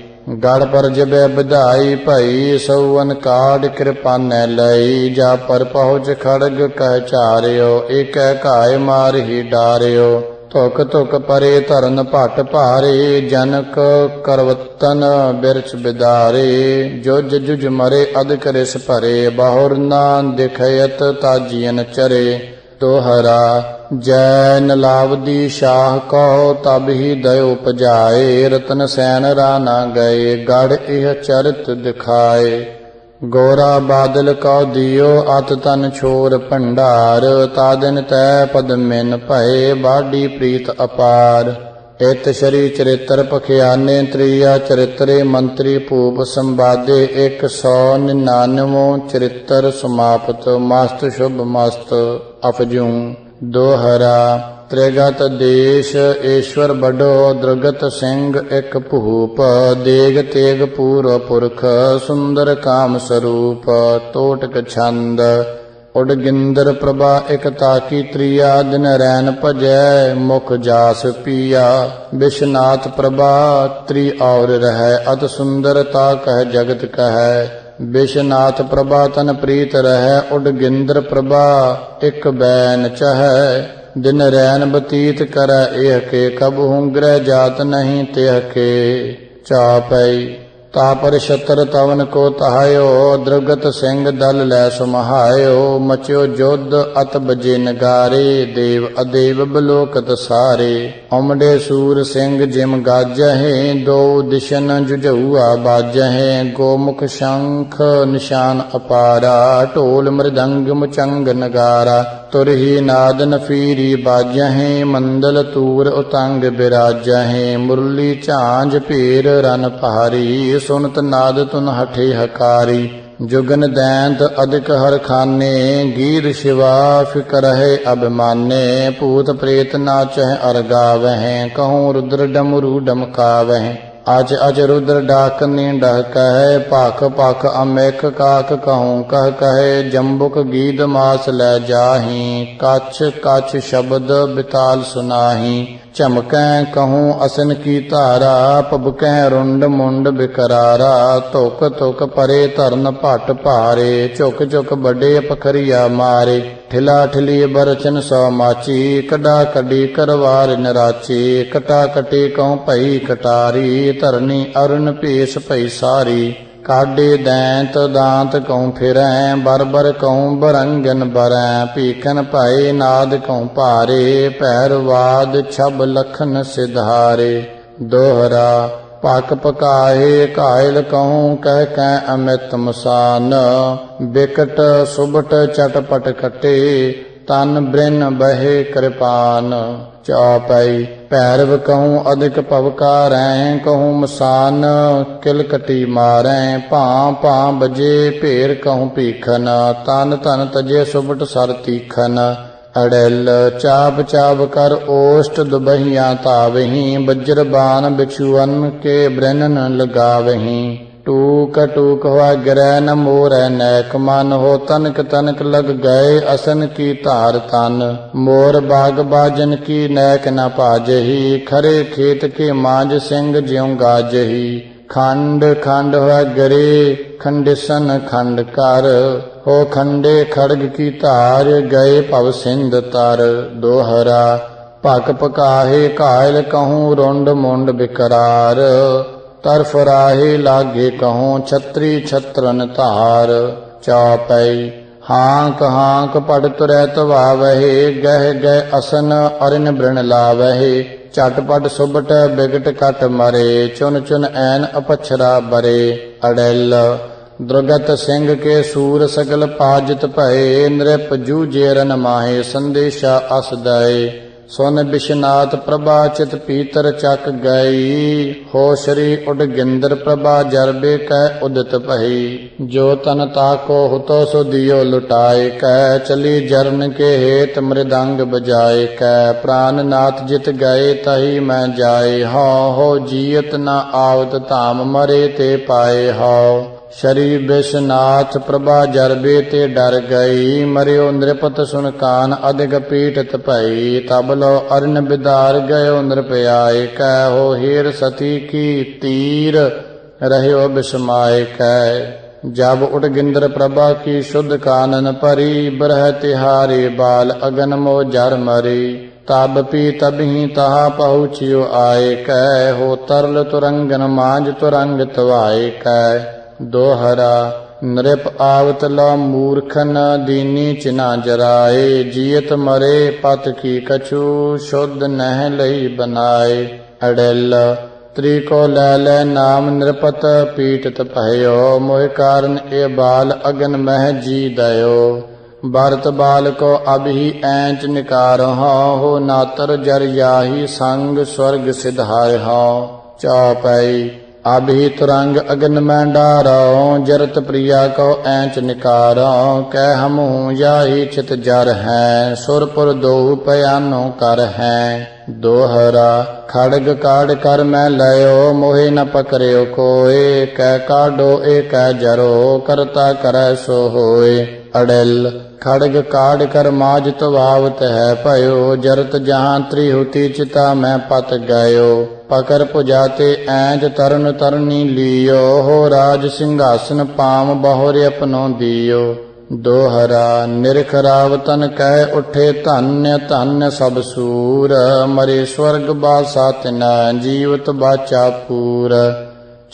ਗੜ ਪਰ ਜਬੈ ਬਧਾਈ ਭਈ, ਸਉਨ ਕਾਢ ਕਿਰਪਾਨੈ ਲਈ। ਜਾ ਪਰ ਪਹੁੰਚ ਖੜਗ ਕਹਿ ਚਾਰਿਓ, ਏਕੈ ਘਾਇ ਮਾਰ ਹੀ ਡਾਰਿਓ। ਧੁਕ ਧੁਕ ਪਰੇ ਧਰਨ ਭਟ ਭਾਰੇ, ਜਨਕ ਕਰਵਤਨ ਬਿਰਛ ਬਿਦਾਰੇ। ਜੁਜ ਜੁਜ ਮਰੇ ਅਦਕ ਰਿਸ ਭਰੇ, ਬਾਹੁਰ ਨਾ ਦਿਖਯਤ ਤਾਜੀਨ ਚਰੇ। ਦੋਹਰਾ ਜੈ ਨਲਾਵਦੀ ਸ਼ਾਹ ਕਹੋ, ਤਬ ਹੀ ਦਇਓ ਪਜਾਏ। ਰਤਨ ਸੈਨ ਰਾਣਾ ਗਏ, ਗੜ ਇਹ ਚਰਿਤ ਦਿਖਾਏ। ਗੋਰਾ ਬਾਦਲ ਕਉ ਦਿਓ, ਅਤ ਤਨ ਛੋਰ ਭੰਡਾਰ। ਤਾ ਦਿਨ ਤੈ ਪਦ ਮਿਨ ਭਏ, ਬਾਢੀ ਪ੍ਰੀਤ ਅਪਾਰ। ਇਤ ਸ਼ਰੀ ਚਰਿਤ੍ਰ ਪਖਿਆਨੇ, ਤ੍ਰਿਆ ਚਰਿਤਰੇ ਮੰਤਰੀ ਭੂਪ ਸੰਵਾਦੇ। 199 ਚਰਿਤ੍ਰ ਸਮਾਪਤ, ਮਸਤ ਸ਼ੁਭ ਮਸਤ ਅਪਜੂ। ਦੋਹਰਾ ਤ੍ਰਿਗਤ ਦੇਸ਼ ਈਸ਼ਵਰ ਬਡੋ, ਦ੍ਰਗਤ ਸਿੰਘ ਇਕ ਭੂਪ। ਦੇਗ ਤੇਗ ਪੂਰ ਪੁਰਖ, ਸੁੰਦਰ ਕਾਮ ਸਰੂਪ। ਤੋਟਕ ਛੰਦ ਉਡ ਗਿੰਦਰ ਪ੍ਰਭਾ ਇਕ ਤਾਕੀ ਤ੍ਰਿਆ। ਦਿਨ ਰੈਨ ਭਜੈ ਮੁਖ ਜਾਸ ਪੀਆ। ਵਿਸ਼ਨਾਥ ਪ੍ਰਭਾ ਤ੍ਰਿ ਔਰ ਰਹਿ, ਅਤ ਸੁੰਦਰਤਾ ਕਹਿ ਜਗਤ ਕਹੈ। ਵਿਸ਼ਨਾਥ ਪ੍ਰਭਾ ਤਨ ਪ੍ਰੀਤ ਰਹਿ, ਉਡ ਗਿੰਦਰ ਪ੍ਰਭਾ ਇਕ ਬੈਨ ਚਹੈ। ਦਿਨ ਰੈਨ ਬਤੀਤ ਕਰੈ ਇਹ ਕੇ, ਕਬਹੂ ਗ੍ਰਹਿ ਜਾਤ ਨਹੀਂ ਤਿਹ ਕੇ। ਚਾਪਈ ਤਾ ਪਰ ਛਤਰ ਤਵਨ ਕੋ ਤਹਾਇਓ, ਦ੍ਰਗਤ ਸਿੰਘ ਦਲ ਲੈ ਸੁਮਹਾਇਓ। ਮਚਿਓ ਜੁਧ ਅਤ ਬਜੇ ਨਗਾਰੇ, ਦੇਵ ਅਦੇਵ ਬਲੋਕਤ ਸਾਰੇ। ਉਮੜੇ ਸੂਰ ਸਿੰਘ ਜਿਮ ਗਾਜਹਿ, ਦੋ ਦਿਸ਼ਨ ਜੁਝਉਆ ਬਾਜਹਿ। ਗੋਮੁਖ ਸ਼ੰਖ ਨਿਸ਼ਾਨ ਅਪਾਰਾ, ਢੋਲ ਮ੍ਰਿਦੰਗ ਮੁਚੰਗ ਨਗਾਰਾ। ਤੁਰਹੀ ਨਾਦ ਨਫੀਰੀ ਬਾਜਹਿ, ਮੰਦਲ ਤੂਰ ਉਤੰਗ ਬਿਰਾਜਹਿ। ਮੁਰਲੀ ਝਾਂਜ ਭੀਰ ਰਨ ਭਾਰੀ, ਸੁਨਤ ਨਾਦ ਤੁਨ ਹਠੇ ਹਕਾਰੀ। ਜੁਗਨ ਦੈਂਤ ਅਦਿਕ ਹਰ ਖਾਨੇ, ਗੀਤ ਸ਼ਿਵਾ ਫਿਕਰਹਿ ਅਭਿਮਾਨੇ। ਭੂਤ ਪ੍ਰੇਤ ਨਾਚਹਿ ਅਰ ਗਾਵਹਿ, ਕਹੂੰ ਰੁਦਰ ਡਮਰੂ ਡਮਕਾਵਹਿ। ਅਚ ਅਚ ਰੁਦਰ ਡਾਕਨੀ ਡਹ ਕਹੈ, ਭਖ ਭਖ ਅਮੇਖ ਕਾਕ ਕਹੂੰ ਕਹ ਕਹੈ। ਜੰਬੁਕ ਗੀਤ ਮਾਸ ਲੈ ਜਾਹੀ, ਕਛ ਕਛ ਸ਼ਬਦ ਬਿਤਾਲ ਸੁਨਾਹੀ। ਝਮਕੈ ਕਹੂੰ ਅਸਨ ਕੀ ਧਾਰਾ, ਪਬਕੈ ਰੁੰਡ ਮੁੰਡ ਬਿਕਰਾਰਾ। ਧੁਕ ਧੁਕ ਪਰੇ ਧਰਨ ਭਟ ਭਾਰੇ, ਝੁਕ ਝੁਕ ਵੱਡੇ ਪਖਰੀਆ ਮਾਰੇ। ਠਿਲਾ ਠਿਲੀ ਬਰਚਨ ਸੋ ਮਾਚੀ, ਕੱਢਾ ਕੱਢੀ ਕਰਵਾਰ ਨਰਾਚੀ। ਕਟਾ ਕਟੀ ਕਉ ਭਈ ਕਟਾਰੀ, ਧਰਨੀ ਅਰੁਣ ਭੇਸ ਭਈ ਸਾਰੀ। ਕਾਡੇ ਦੈਂਤ ਦਾਂਤ ਕਉ ਫਿਰੈ, ਬਰਬਰ ਕਉ ਬਰੰਗਨ ਬਰੈ। ਭੀਖਨ ਭਾਏ ਨਾਦ ਕਉ ਭਾਰੇ, ਭੈਰਵਾਦ ਛਬ ਲਖਨ ਸਿਧਾਰੇ। ਦੋਹਰਾ ਪਕ ਪਕਾਏ ਘਾਇਲ ਕਹੂੰ, ਕਹਿ ਕੈ ਅਮਿਤ ਮਸਾਨ। ਬਿਕਟ ਸੁਬਟ ਚਟਪਟ ਕਟੇ, ਤਨ ਬ੍ਰਿਨ ਬਹੇ ਕਿਰਪਾਨ। ਚਾਪਈ ਭੈਰਵ ਕਹੂੰ ਅਧਿਕ ਭਵਕਾਰੈ, ਕਹੂੰ ਮਸਾਨ ਕਿਲਕਟੀ ਮਾਰੈ। ਭਾਂ ਭਾਂ ਬਜੇ ਭੇਰ ਕਹੂੰ ਭੀਖਨ, ਤਨ ਧਨ ਤਜੇ ਸੁਬਟ ਸਰ ਤੀਖਨ। ਅੜੈਲ ਚਾਪ ਚਾਪ ਕਰ ਓਸ਼ਟ ਦੁਬਹੀਆਂ ਤਾਵਹੀਂ, ਬੱਜਰ ਬਾਨ ਬਿਛੂਅਨ ਕੇ ਬ੍ਰਨਨ ਲਗਾਵਹੀਂ। ਟੂਕ ਟੂਕ ਹੋਆ ਗ੍ਰਹਿ ਨ ਮੋਰੈ ਨੈਕ ਮਨ, ਹੋ ਤਨਕ ਤਨਕ ਲਗ ਗਏ ਅਸਨ ਕੀ ਧਾਰ ਤਨ। ਮੋਰ ਬਾਗ ਬਾਜਨ ਕੀ ਨੈਕ ਨ ਭਾਜਹੀ, ਖਰੇ ਖੇਤ ਕੇ ਮਾਂਜ ਸਿੰਘ ਜਿਉ ਗਾਜਹੀ। ਖੰਡ ਖੰਡ ਹੋਆ ਗਰੇ ਖੰਡਿਸਨ ਖੰਡ ਕਰ, ਹੋ ਖੰਡੇ ਖੜਗ ਕੀ ਧਾਰ ਗਏ ਭਵ ਸਿੰਧ ਤਰ। ਦੋਹਰਾ ਭਕ ਪਕਾਹੇ ਘਾਇਲ ਕਹੂੰ, ਰੁੰਡ ਮੁੰਡ ਬਿਕਰਾਰ। ਤਰਫ ਰਾਹੇ ਲਾਗੇ ਕਹੂੰ, ਛਤਰੀ ਛਤਰਨ ਧਾਰ। ਚਾਪਈ ਹਾਂਕ ਹਾਂਕ ਪੜ ਤੁਰੈ ਤਵਾਵਹਿ, ਗਹਿ ਗਹਿ ਅਸਨ ਅਰਿਨ ਬ੍ਰਿਣ ਲਾਵਹਿ। ਝਟਪਟ ਸੁਬਟ ਬਿਗਟ ਕਟ ਮਰੇ, ਚੁਨ ਚੁਨ ਐਨ ਅਪਛਰਾ ਬਰੇ। ਅੜੈਲ ਦ੍ਰਗਤ ਸਿੰਘ ਕੇ ਸੂਰ ਸਗਲ ਪਾਜਿਤ ਭਏ, ਨ੍ਰਿਪ ਜੂਝੇ ਰਨ ਮਾਹੇ ਸੰਦੇਸ਼ਾ ਅਸ ਦਏ। ਸੁਨ ਬਿਸ਼ਨਾਥ ਪ੍ਰਭਾ ਚਿਤ ਪੀਤਰ ਚੱਕ ਗਈ, ਹੋ ਸ਼੍ਰੀ ਉਡ ਗਿੰਦਰ ਪ੍ਰਭਾ ਜਰਬੇ ਕੈ ਉਦਿਤ ਭਈ। ਜੋ ਤਨ ਤਾਕੋ ਹੁਤੋ ਸੋ ਦਿਓ ਲੁਟਾਏ ਕੈ, ਚਲੀ ਜਰਨ ਕੇ ਹੇਤ ਮ੍ਰਿਦੰਗ ਬਜਾਏ ਕੈ। ਪ੍ਰਾਨ ਨਾਥ ਜਿਤ ਗਏ ਤਹੀ ਮੈਂ ਜਾਏ, ਹਉ ਹੋ ਜੀਅਤ ਨ ਆਵਤ ਧਾਮ ਮਰੇ ਤੇ ਪਾਏ ਹਉ। ਸ਼ਰੀ ਬਿਸ਼ਨਾਥ ਪ੍ਰਭਾ ਜਰਬੇ ਤੇ ਡਰ ਗਈ, ਮਰਿਓ ਨ੍ਰਿਪਤ ਸੁਨ ਕਾਨ ਅਧਿਕ ਪੀਟਤ ਭਈ। ਤਬ ਲੋ ਅਰਨ ਬਿਦਾਰ ਗਇਓ ਨ੍ਰਿਪ ਆਏ ਕੈ, ਹੋ ਹੀਰ ਸਤੀ ਕੀ ਤੀਰ ਰਹਿਓ ਬਿਸਮਾਏ ਕੈ। ਜਬ ਉਟ ਗਿੰਦਰ ਪ੍ਰਭਾ ਕੀ ਸ਼ੁੱਧ ਕਾਨਨ ਭਰੀ, ਬਰਹ ਤਿਹਾਰੇ ਬਾਲ ਅਗਨ ਮੋ ਜਰ ਮਰੀ। ਤਬ ਪੀ ਤਬਹੀ ਤਹਾ ਪਹੁੰਚਿਓ ਆਏ ਕੈ, ਹੋ ਤਰਲ ਤੁਰੰਗਨ ਮਾਂਜ ਤੁਰੰਗ ਤਵਾਏ ਕੈ। ਦੋਹਰਾ ਨ੍ਰਿਪ ਆਵਤ ਲਾ ਮੂਰਖਨ ਦੀਨੀ ਚਿਨਾ ਜਰਾਏ, ਜੀਅਤ ਮਰੇ ਪਤ ਕੀ ਕਛੂ ਸ਼ੁੱਧ ਨਹਿ ਲਈ ਬਨਾਏ। ਅੜਿਲ ਤ੍ਰਿਕੋ ਲੈ ਲੈ ਨਾਮ ਨ੍ਰਿਪਤ ਪੀਟਤ ਭਇਓ, ਮੋਹਿ ਕਾਰਨ ਇਹ ਬਾਲ ਅਗਨ ਮਹਿ ਜੀ ਦਇਓ। ਭਰਤ ਬਾਲ ਕੋ ਅਭੀ ਐਂਚ ਨਿਕਾਰਹੁ, ਹੋ ਨਾਤਰ ਜਰ ਜਾਹੀ ਸੰਗ ਸਵਰਗ ਸਿਧਾਇ ਹਉ। ਚੌਪਈ ਅਭੀ ਤੁਰੰਗ ਅਗਨ ਮੈਂ ਡਾਰਉ, ਜਰਤ ਪ੍ਰਿਆ ਕੋ ਐਂਚ ਨਿਕਾਰਉ। ਕਹਿ ਹਮੂ ਜਾਹੀ ਚਿਤ ਜਰ ਹੈ, ਸੁਰਪੁਰ ਦੋ ਪਿਆਨੋ ਕਰ ਹੈ। ਦੋਹਰਾ ਖੜਗ ਕਾੜ ਕਰ ਮੈਂ ਲਇਓ, ਮੋਹਿ ਨ ਪਕਰਿਓ ਕੋਏ। ਕਹਿ ਕਾਢੋ ਏ ਕਹਿ ਜਰੋ, ਕਰਤਾ ਕਰੈ ਸੋ ਹੋਏ। ਅੜਿਲ ਖੜਗ ਕਾੜ ਕਰ ਮਾਜ ਤਵਾਵਤ ਹੈ ਭਇਓ, ਜਰਤ ਜਹਾਂ ਤ੍ਰਿਹੁਤੀ ਚਿਤਾ ਮੈਂ ਪਤ ਗਇਓ। ਪਕਰ ਪੁਜਾਤੇ ਐਂਜ ਤਰਨ ਤਰਨੀ ਲੀਓ, ਹੋ ਰਾਜ ਸਿੰਘਾਸਨ ਪਾਮ ਬਹੁਰੇ ਅਪਨੋ ਦਿਓ। ਦੋਹਰਾ ਨਿਰਖ ਰਾਵਤਨ ਕਹਿ ਉਠੇ, ਧੰਨ ਧੰਨ ਸਭ ਸੂਰ। ਮਰੇ ਸਵਰਗ ਬਾਸਾ ਤਿਨਾ, ਜੀਵਤ ਬਾਚਾ ਪੂਰ।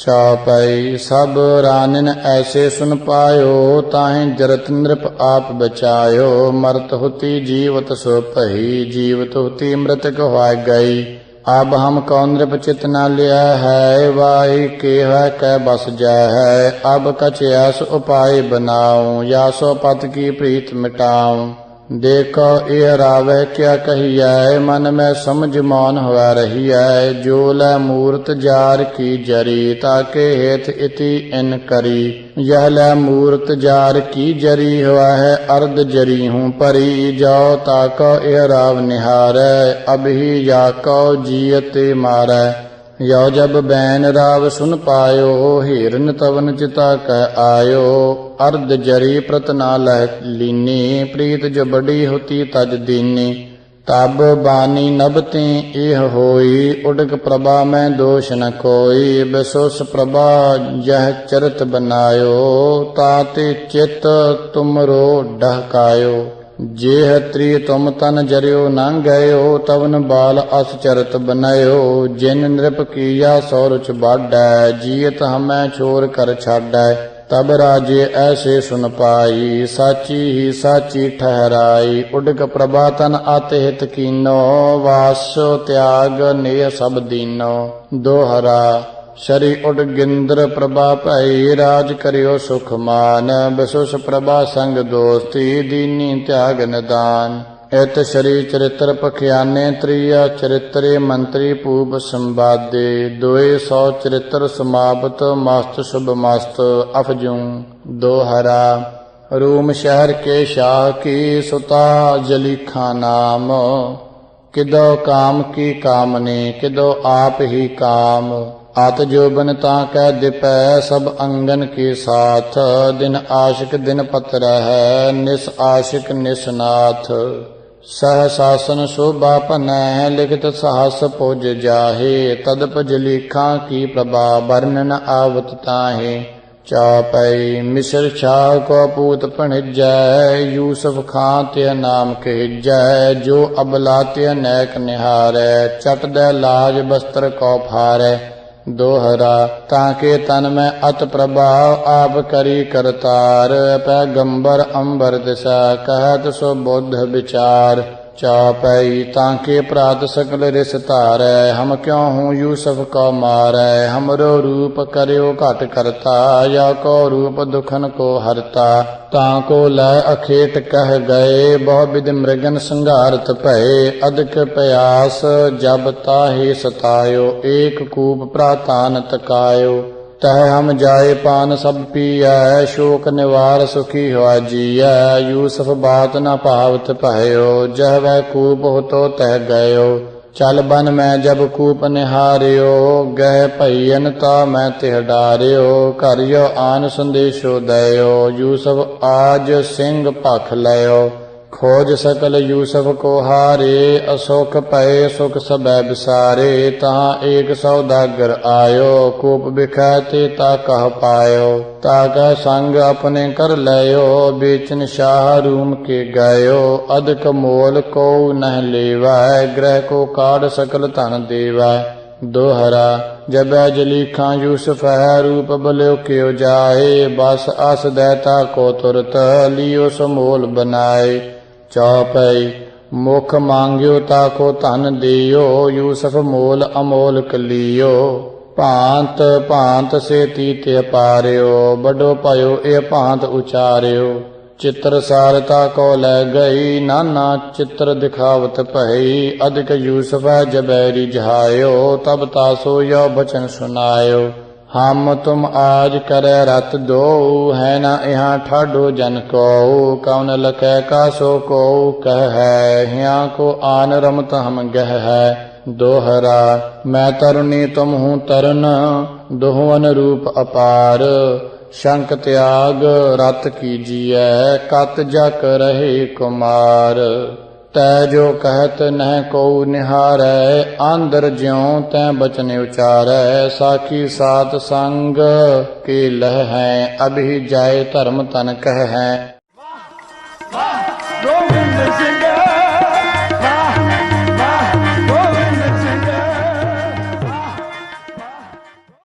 ਚੌਪਈ ਸਭ ਰਾਨਨ ਐਸੇ ਸੁਨ ਪਾਇਓ, ਤਾਹੀਂ ਜਰਤ ਨ੍ਰਿਪ ਆਪ ਬਚਾਇਓ। ਮਰਤ ਹੁਤੀ ਜੀਵਤ ਸੋ ਭਈ, ਜੀਵਤ ਹੁਤੀ ਮ੍ਰਿਤਕ ਹੋਇ ਗਈ। अब हम कौन नृप चित न लिया है, वाही के है कै बस जय है। अब कछ ऐस उपाय बनाऊं, या सो पत की प्रीत मिटाऊं। देखो यह रावह क्या कही है, मन में समझ मौन हुआ रही है। जो लै मूर्त जार की जरी, ताके हेत इति इन करी। यह लै मूर्त जार की जरी हुआ है, अर्ध जरी हूँ परी। जाओ ताको यह राव निहारै, अब ही जाको जियते मारै। यो जब बैन राव सुन पायो, हिरन तवन चिता कह आयो। अर्ध जरी प्रत ना लह लीनी, प्रीत जो बड़ी होती तज दीनी। तब बानी नभते एह होई, उडक प्रभा में दोष न कोई। बिसोस प्रभा यह चरित बनायो, ताते चित तुमरो डहकायो। जेह त्री तुम तन जरियो न गयो, तवन बाल अस चरत बनयो। जिन नृप किया सौरच बाडै, जियत हमें छोर कर छाडै। तब राजे ऐसे सुन पाई, साची ही साची ठहराई। उडक प्रभा तन आते हित कीनो, वासो त्याग ने सब दीनो। दोहरा शरी उड गिंद्र प्रभा भई, राज करियो सुख मान। बिसुस प्रभा संग दोस्ती, दीनी त्याग निदान। इत शरी चरित्र पखियाने, त्रिया चरित्रे मंत्री पूप संवादे। 200 चरित्र समाप्त, मस्त शुभ मस्त अफजूं। दोहरा रूम शहर के शाह की सुता, जलीखा नाम। किदो काम की कामने, किदो आप ही काम। आत जोबन ताकै दिपै, सब अंगन के साथ। दिन आशिक दिन पत्र है, निस आशिक निसनाथ। सह शासन शोभा पनै, लिखित साहस पुज जाहे। तदप जलीखा की प्रभा, वर्णन आवत ताहे। चौपई मिस्र शाह को पूत पणिजै, यूसुफ खां ते नाम कहिजै। जो अबलाते नैक निहारै, चट दे लाज बस्त्र को फारै। दोहरा ताके तन में अत प्रभाव, आप करी करतार। पैगंबर अंबर दिशा, कहत सो बुद्ध विचार। चापई तांके प्रात सकल रिस धारै हम क्यों हूँ यूसुफ को मारै हमरो रूप करियो घट करता या को रूप दुखन को हरता तांको लय अखेट कह गए बहु विध मृगन संघारत भये अधिक प्रयास जब ताहे सतायो एक कूप प्रातान तकायो तह हम जाए पान सब पिया शोक निवार सुखी हुआ जिया यूसुफ बात न पावत भयो जह वह कूप हो तो तह गयो चल बन में जब कूप निहारियो गह भैयन ता मैं तिह डारियो करियो आन संदेशो दयो यूसुफ आज सिंह पख लयो खोज सकल यूसुफ को हारे असुख पए सुख सबै बिसारे तहाँ एक सौदागर आयो कूप बिखैते ता कह पायो ताकह संग अपने कर लयो बेचन शाह रूम के गयो अधिक मोल को नह लेवा ग्रह को काढ़ सकल धन देवा दोहरा जब जलीखा यूसुफ है रूप बल्यो क्यों जाए बस अस दैता को तुरत लियो समोल बनाए चौपई मुख मांग्यो ताको धन दियो यूसुफ मोल अमोल कलियो भांत भांत से तीते पारियो बड़ो पायो ए भांत उचारियो चित्र सारता को लै गई नाना चित्र दिखावत भई अधिक यूसुफ जबैरी जहायो तब तासो यो बचन सुनायो हम तुम आज करे रत दो है ना यहाँ ठाडो जन को कौन लकै का सो को कह है यहाँ को आन रमत हम गह है दोहरा मैं तरुणी तुम हूँ तरुण दोहवन रूप अपार शंक त्याग रत कीजिए कत जक रहे कुमार तै जो कहत नह को निहारै आंदर ज्यों तै बचन उचारै साखी सात संग के लह हैं अभी जाए धर्म तन कह हैं। गोविंद सिंह